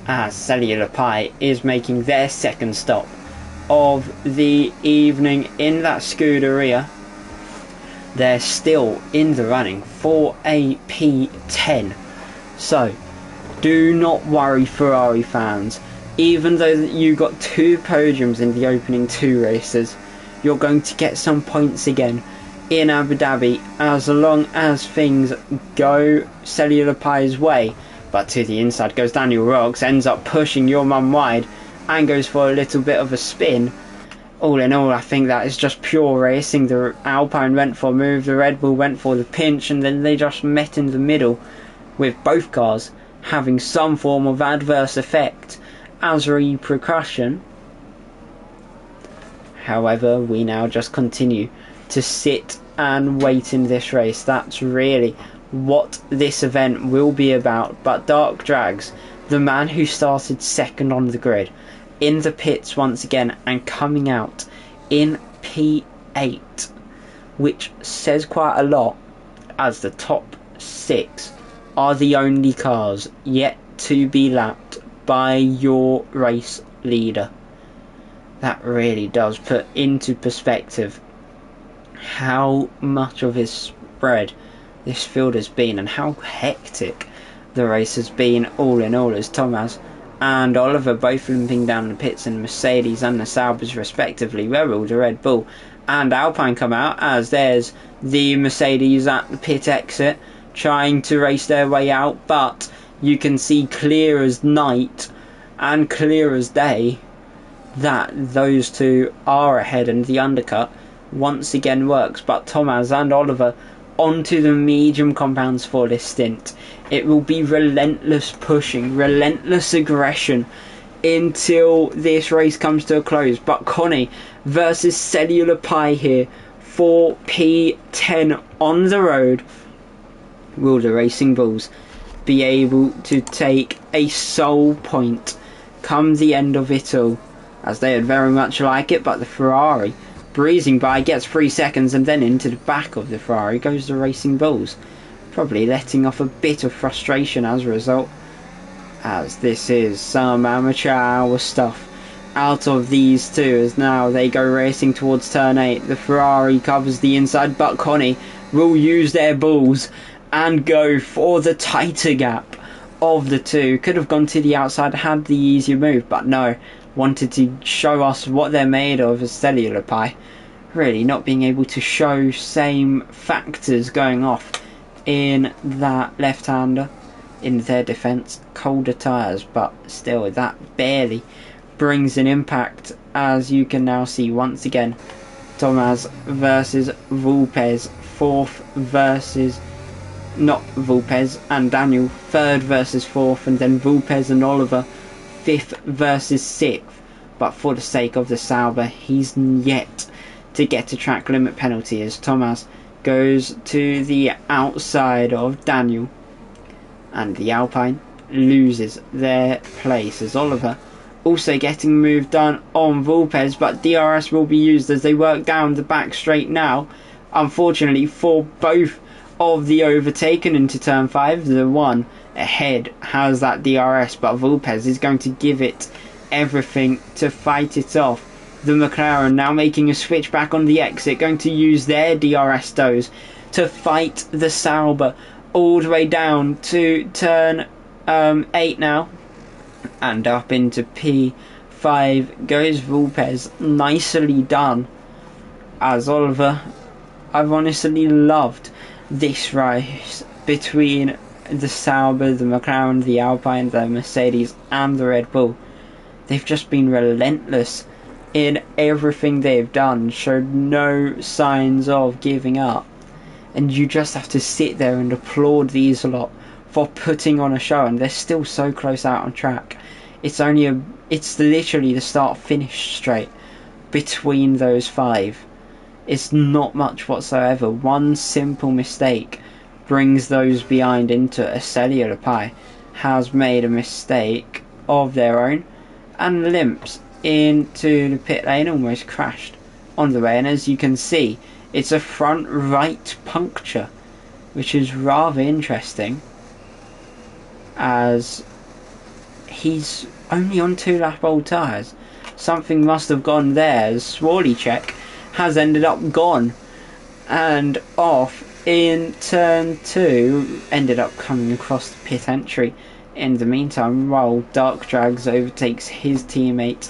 as Cellular Pie is making their second stop of the evening in that Scuderia. They're still in the running for a P10, so do not worry, Ferrari fans. Even though you got 2 podiums in the opening 2 races, you're going to get some points again in Abu Dhabi, as long as things go Cellular Pie's way. But to the inside goes Daniel Roggs, ends up pushing your mum wide and goes for a little bit of a spin. All in all, I think that is just pure racing. The Alpine went for a move, the Red Bull went for the pinch, and then they just met in the middle, with both cars having some form of adverse effect as repercussion. However, we now just continue to sit and wait in this race. That's really what this event will be about. But Dark Drags, the man who started second on the grid, in the pits once again and coming out in P8, which says quite a lot, as the top 6 are the only cars yet to be lapped by your race leader. That really does put into perspective how much of his spread this field has been and how hectic the race has been all in all, as Thomas and Oliver both limping down the pits in Mercedes and the Saubers respectively. Where will the Red Bull and Alpine come out, as there's the Mercedes at the pit exit trying to race their way out, but you can see clear as night and clear as day that those two are ahead, and the undercut once again works. But Thomas and Oliver onto the medium compounds for this stint. It will be relentless pushing, relentless aggression until this race comes to a close. But Connie versus Cellular Pie here for P10 on the road. Will the Racing Bulls be able to take a sole point come the end of it all, as they would very much like it? But the Ferrari breezing by gets 3 seconds, and then into the back of the Ferrari goes the Racing Bulls, probably letting off a bit of frustration as a result, as this is some amateur hour stuff out of these two, as now they go racing towards turn 8. The Ferrari covers the inside, but Connie will use their balls and go for the tighter gap of the two. Could have gone to the outside, had the easier move, but no, wanted to show us what they're made of as Cellular Pie, really not being able to show same factors going off in that left-hander in their defence. Colder tyres, but still that barely brings an impact, as you can now see once again. Thomas versus Vulpes, 4th versus not Vulpes and Daniel, 3rd versus 4th, and then Vulpes and Oliver 5th versus 6th. But for the sake of the Sauber, he's yet to get a track limit penalty, as Thomas goes to the outside of Daniel, and the Alpine loses their place, as Oliver also getting moved on Vulpes, but DRS will be used as they work down the back straight now. Unfortunately for both of the overtaken into turn 5, the one ahead has that DRS, but Vulpes is going to give it everything to fight it off. The McLaren now making a switch back on the exit, going to use their DRS toes to fight the Sauber all the way down to turn 8 now, and up into P5 goes Vulpes. Nicely done, as Oliver, I've honestly loved this race between the Sauber, the McLaren, the Alpine, the Mercedes and the Red Bull. They've just been relentless in everything they've done, showed no signs of giving up, and you just have to sit there and applaud these a lot for putting on a show, and they're still so close out on track. It's literally the start finish straight between those 5. It's not much whatsoever. One simple mistake brings those behind into a Cellular Pie has made a mistake of their own and limps into the pit lane, almost crashed on the way, and as you can see, it's a front right puncture, which is rather interesting, as he's only on 2 lap old tyres. Something must have gone there, as Swarlicek has ended up gone and off in turn 2, ended up coming across the pit entry in the meantime, while Dark Drags overtakes his teammate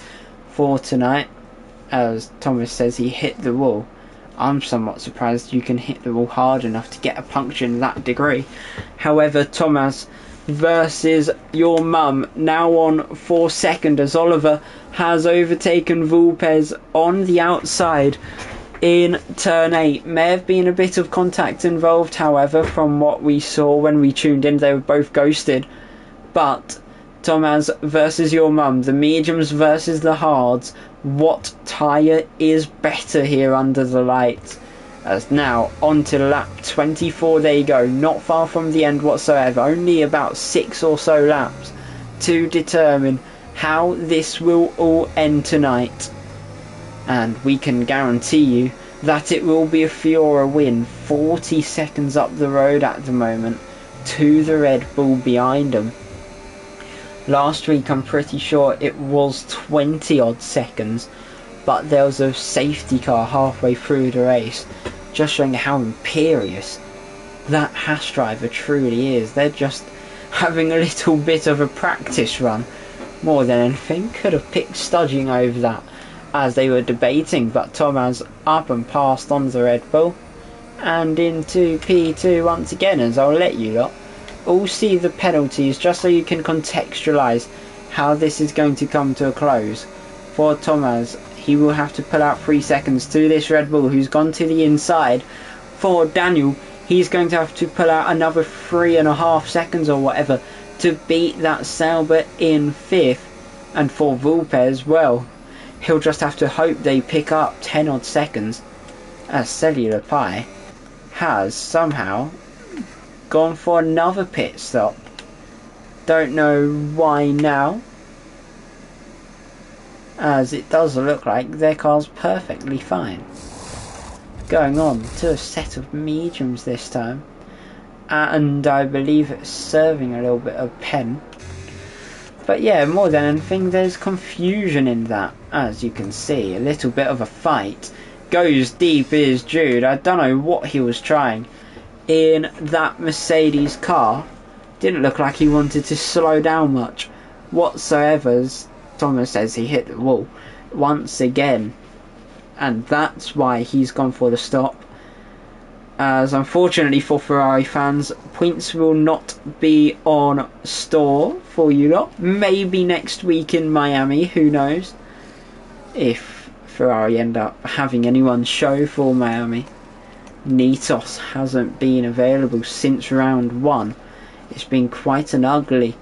for tonight, as Thomas says he hit the wall. I'm somewhat surprised you can hit the wall hard enough to get a puncture in that degree. However, Thomas versus your mum now on for second, as Oliver has overtaken Vulpes on the outside in turn 8. May have been a bit of contact involved, however, from what we saw when we tuned in. They were both ghosted. But Thomas versus your mum, the mediums versus the hards. What tyre is better here under the lights? As now on to lap 24 they go, not far from the end whatsoever, only about 6 or so laps to determine how this will all end tonight. And we can guarantee you that it will be a Fiora win, 40 seconds up the road at the moment to the Red Bull behind them. Last week I'm pretty sure it was 20 odd seconds, but there was a safety car halfway through the race, just showing how imperious that Haas driver truly is. They're just having a little bit of a practice run more than anything. Could have picked Studging over that as they were debating, but Thomas up and passed on the Red Bull and into P2 once again, as I'll let you lot all see the penalties just so you can contextualise how this is going to come to a close. For Thomas, he will have to pull out 3 seconds to this Red Bull who's gone to the inside. For Daniel, he's going to have to pull out another 3.5 seconds or whatever to beat that Sauber in 5th. And for Vulpes, well, he'll just have to hope they pick up 10 odd seconds, as Cellular Pie has somehow gone for another pit stop. Don't know why now, as it does look like their car's perfectly fine. Going on to a set of mediums this time, and I believe it's serving a little bit of pen. But yeah, more than anything, there's confusion in that, as you can see. A little bit of a fight. Goes deep is Jude. I don't know what he was trying in that Mercedes car. Didn't look like he wanted to slow down much whatsoever, as Thomas says he hit the wall once again. And that's why he's gone for the stop. As unfortunately for Ferrari fans, points will not be on store for you lot. Maybe next week in Miami, who knows, if Ferrari end up having anyone show for Miami. Nitos hasn't been available since round 1. It's been quite an ugly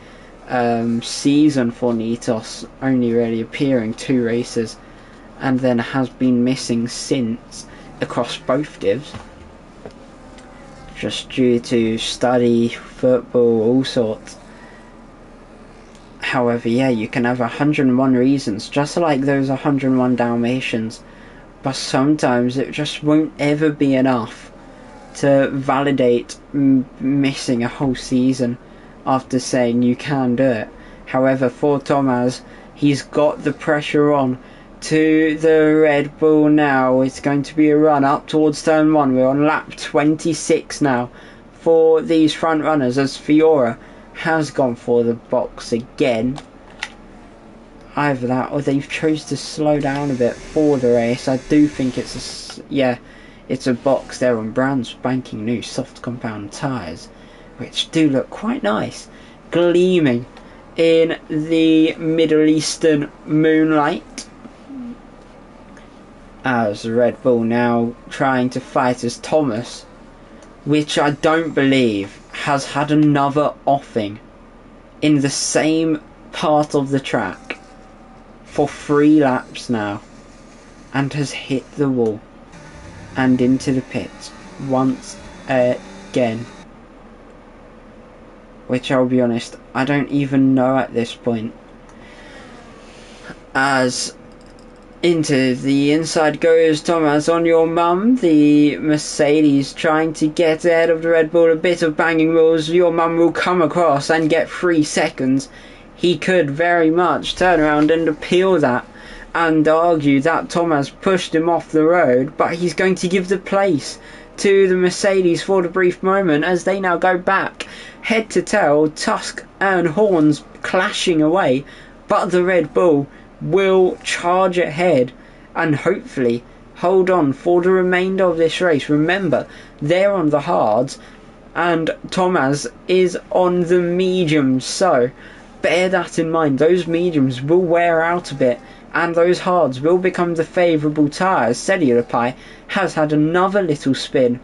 season for Nitos, only really appearing 2 races, and then has been missing since across both divs, just due to study, football, all sorts. However, yeah, you can have 101 reasons, just like those 101 Dalmatians, but sometimes it just won't ever be enough to validate missing a whole season after saying you can do it. However, for Thomas, he's got the pressure on to the Red Bull now. It's going to be a run up towards turn 1. We're on lap 26 now for these front runners, as Fiora has gone for the box again. Either that or they've chose to slow down a bit for the race. I do think it's a box there on brand spanking new soft compound tyres, which do look quite nice, gleaming in the Middle Eastern moonlight. As Red Bull now trying to fight as Thomas, which I don't believe has had another offing in the same part of the track for 3 laps now, and has hit the wall and into the pits once again, which I'll be honest, I don't even know at this point. As into the inside goes Thomas on your mum. The Mercedes trying to get ahead of the Red Bull. A bit of banging wheels. Your mum will come across and get 3 seconds. He could very much turn around and appeal that and argue that Thomas pushed him off the road, but he's going to give the place to the Mercedes for the brief moment as they now go back head to tail, tusk and horns clashing away, but the Red Bull will charge ahead and hopefully hold on for the remainder of this race. Remember, they're on the hards and Thomas is on the mediums, so bear that in mind. Those mediums will wear out a bit and those hards will become the favourable tyres. Cellular Pie has had another little spin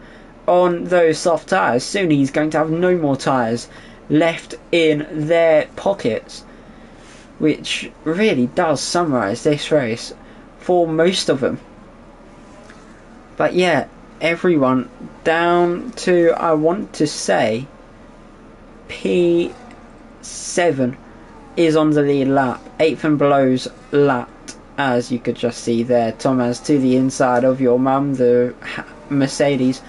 on those soft tyres. Soon he's going to have no more tyres left in their pockets, which really does summarise this race for most of them. But yeah, everyone down to, I want to say, P7 is on the lead lap. 8th and below's lap as you could just see there. Thomas to the inside of your mum, the Mercedes,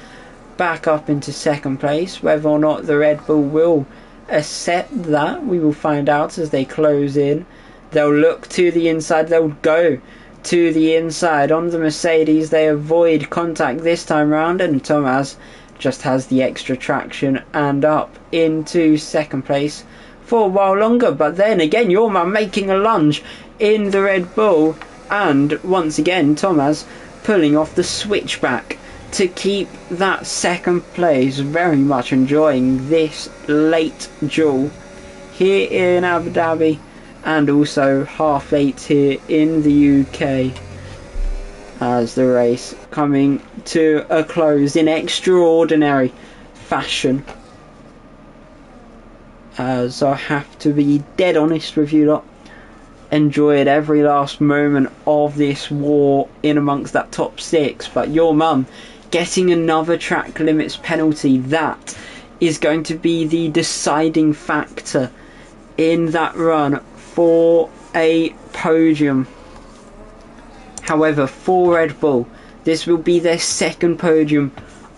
back up into second place. Whether or not the Red Bull will accept that, we will find out as they close in. They'll look to the inside, they'll go to the inside on the Mercedes. They avoid contact this time round, and Thomas just has the extra traction and up into second place for a while longer. But then again, your man making a lunge in the Red Bull, and once again Thomas pulling off the switchback to keep that second place. Very much enjoying this late duel here in Abu Dhabi, and also half late here in the UK, as the race coming to a close in extraordinary fashion. As I have to be dead honest with you lot, enjoyed every last moment of this war in amongst that top six. But your mum getting another track limits penalty, that is going to be the deciding factor in that run for a podium. However, for Red Bull, this will be their second podium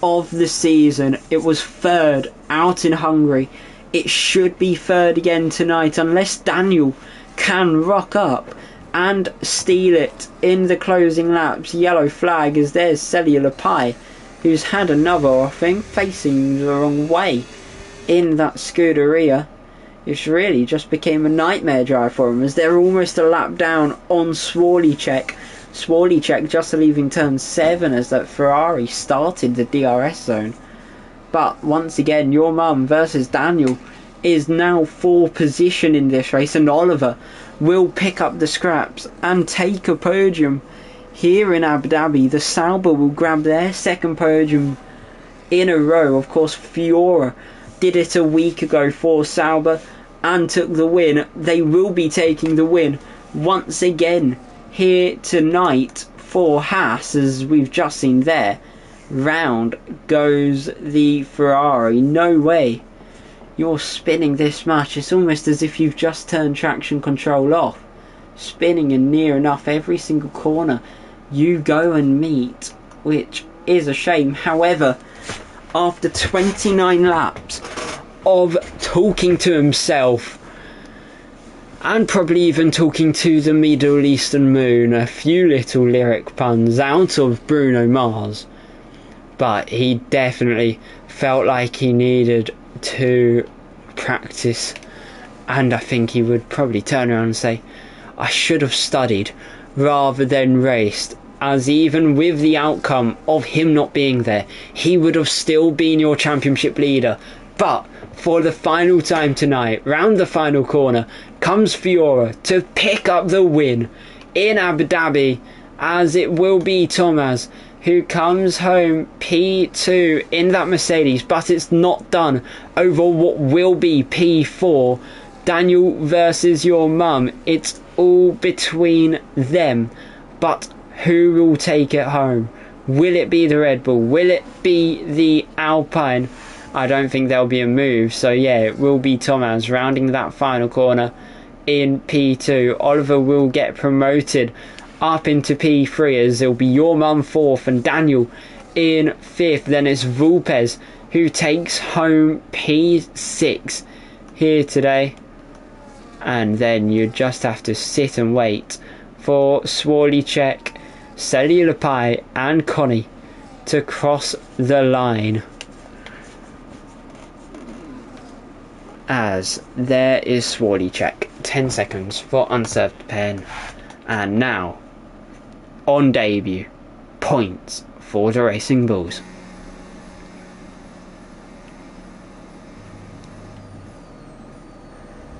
of the season. It was third out in Hungary. It should be third again tonight, unless Daniel can rock up and steal it in the closing laps. Yellow flag, as there's Cellular Pie, who's had another offing, facing the wrong way in that Scuderia. It's really just became a nightmare drive for him, as they're almost a lap down on Swarlicek. Swarlicek just leaving turn 7 as that Ferrari started the DRS zone. But once again, your mum versus Daniel is now for position in this race, and Oliver will pick up the scraps and take a podium here in Abu Dhabi. The Sauber will grab their second podium in a row. Of course, Fiora did it a week ago for Sauber and took the win. They will be taking the win once again here tonight for Haas, as we've just seen there. Round goes the Ferrari. No way you're spinning this much. It's almost as if you've just turned traction control off. Spinning in near enough every single corner you go and meet, which is a shame. However, after 29 laps of talking to himself, and probably even talking to the Middle Eastern moon, a few little lyric puns out of Bruno Mars, but he definitely felt like he needed to practice, and I think he would probably turn around and say, I should have studied rather than raced, as even with the outcome of him not being there, he would have still been your championship leader. But for the final time tonight, round the final corner, comes Fiora to pick up the win in Abu Dhabi, as it will be Thomas who comes home P2 in that Mercedes, but it's not done over what will be P4. Daniel versus your mum, it's all between them, but who will take it home? Will it be the Red Bull? Will it be the Alpine? I don't think there'll be a move, so yeah, it will be Thomas rounding that final corner in P2. Oliver will get promoted up into P3, as it'll be your mum 4th and Daniel in 5th. Then it's Vulpes who takes home P6 here today, and then you just have to sit and wait for Swarlicek, Cellular Pie and Connie to cross the line. As there is Swarlicek, 10 seconds for unserved pen, and now on debut, points for the Racing Bulls.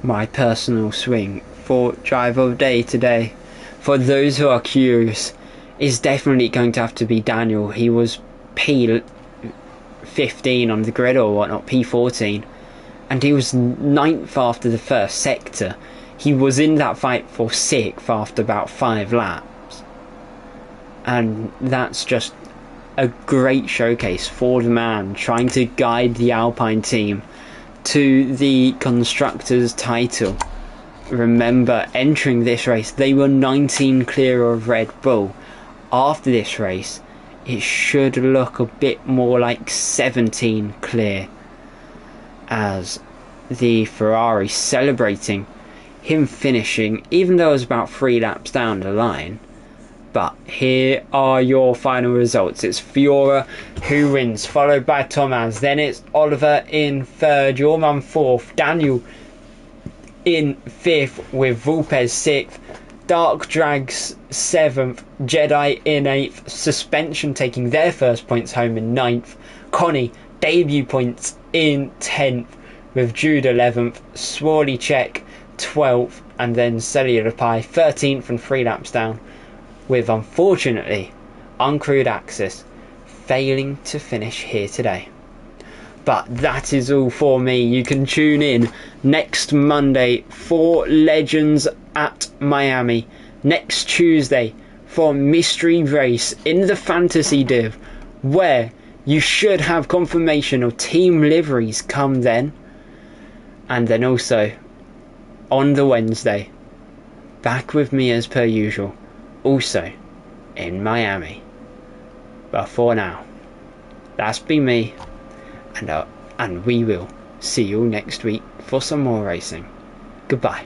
My personal swing for driver of day today, for those who are curious, is definitely going to have to be Daniel. He was P15 on the grid or whatnot, P14, and he was 9th after the first sector. He was in that fight for 6th after about 5 laps. And that's just a great showcase for the man trying to guide the Alpine team to the Constructors' title. remember entering this race they were 19 clear of Red Bull. After this race it should look a bit more like 17 clear, as the Ferrari celebrating him finishing, even though it was about 3 laps down the line. But here are your final results. It's Fiora who wins, followed by Thomas. Then it's Oliver in third, your man fourth, Daniel in fifth with Vulpes sixth, Dark Drags seventh, Jedi in eighth, Suspension taking their first points home in ninth, Connie debut points in 10th with Jude 11th, Swarley Check 12th, and then Cellular Pie 13th and 3 laps down, with unfortunately Uncrewed Axis failing to finish here today. But that is all for me. You can tune in next Monday for Legends at Miami, next Tuesday for Mystery Race in the Fantasy Div, where you should have confirmation of team liveries come then. And then also on the Wednesday, back with me as per usual, also in Miami. But for now, that's been me, and we will see you next week for some more racing. Goodbye.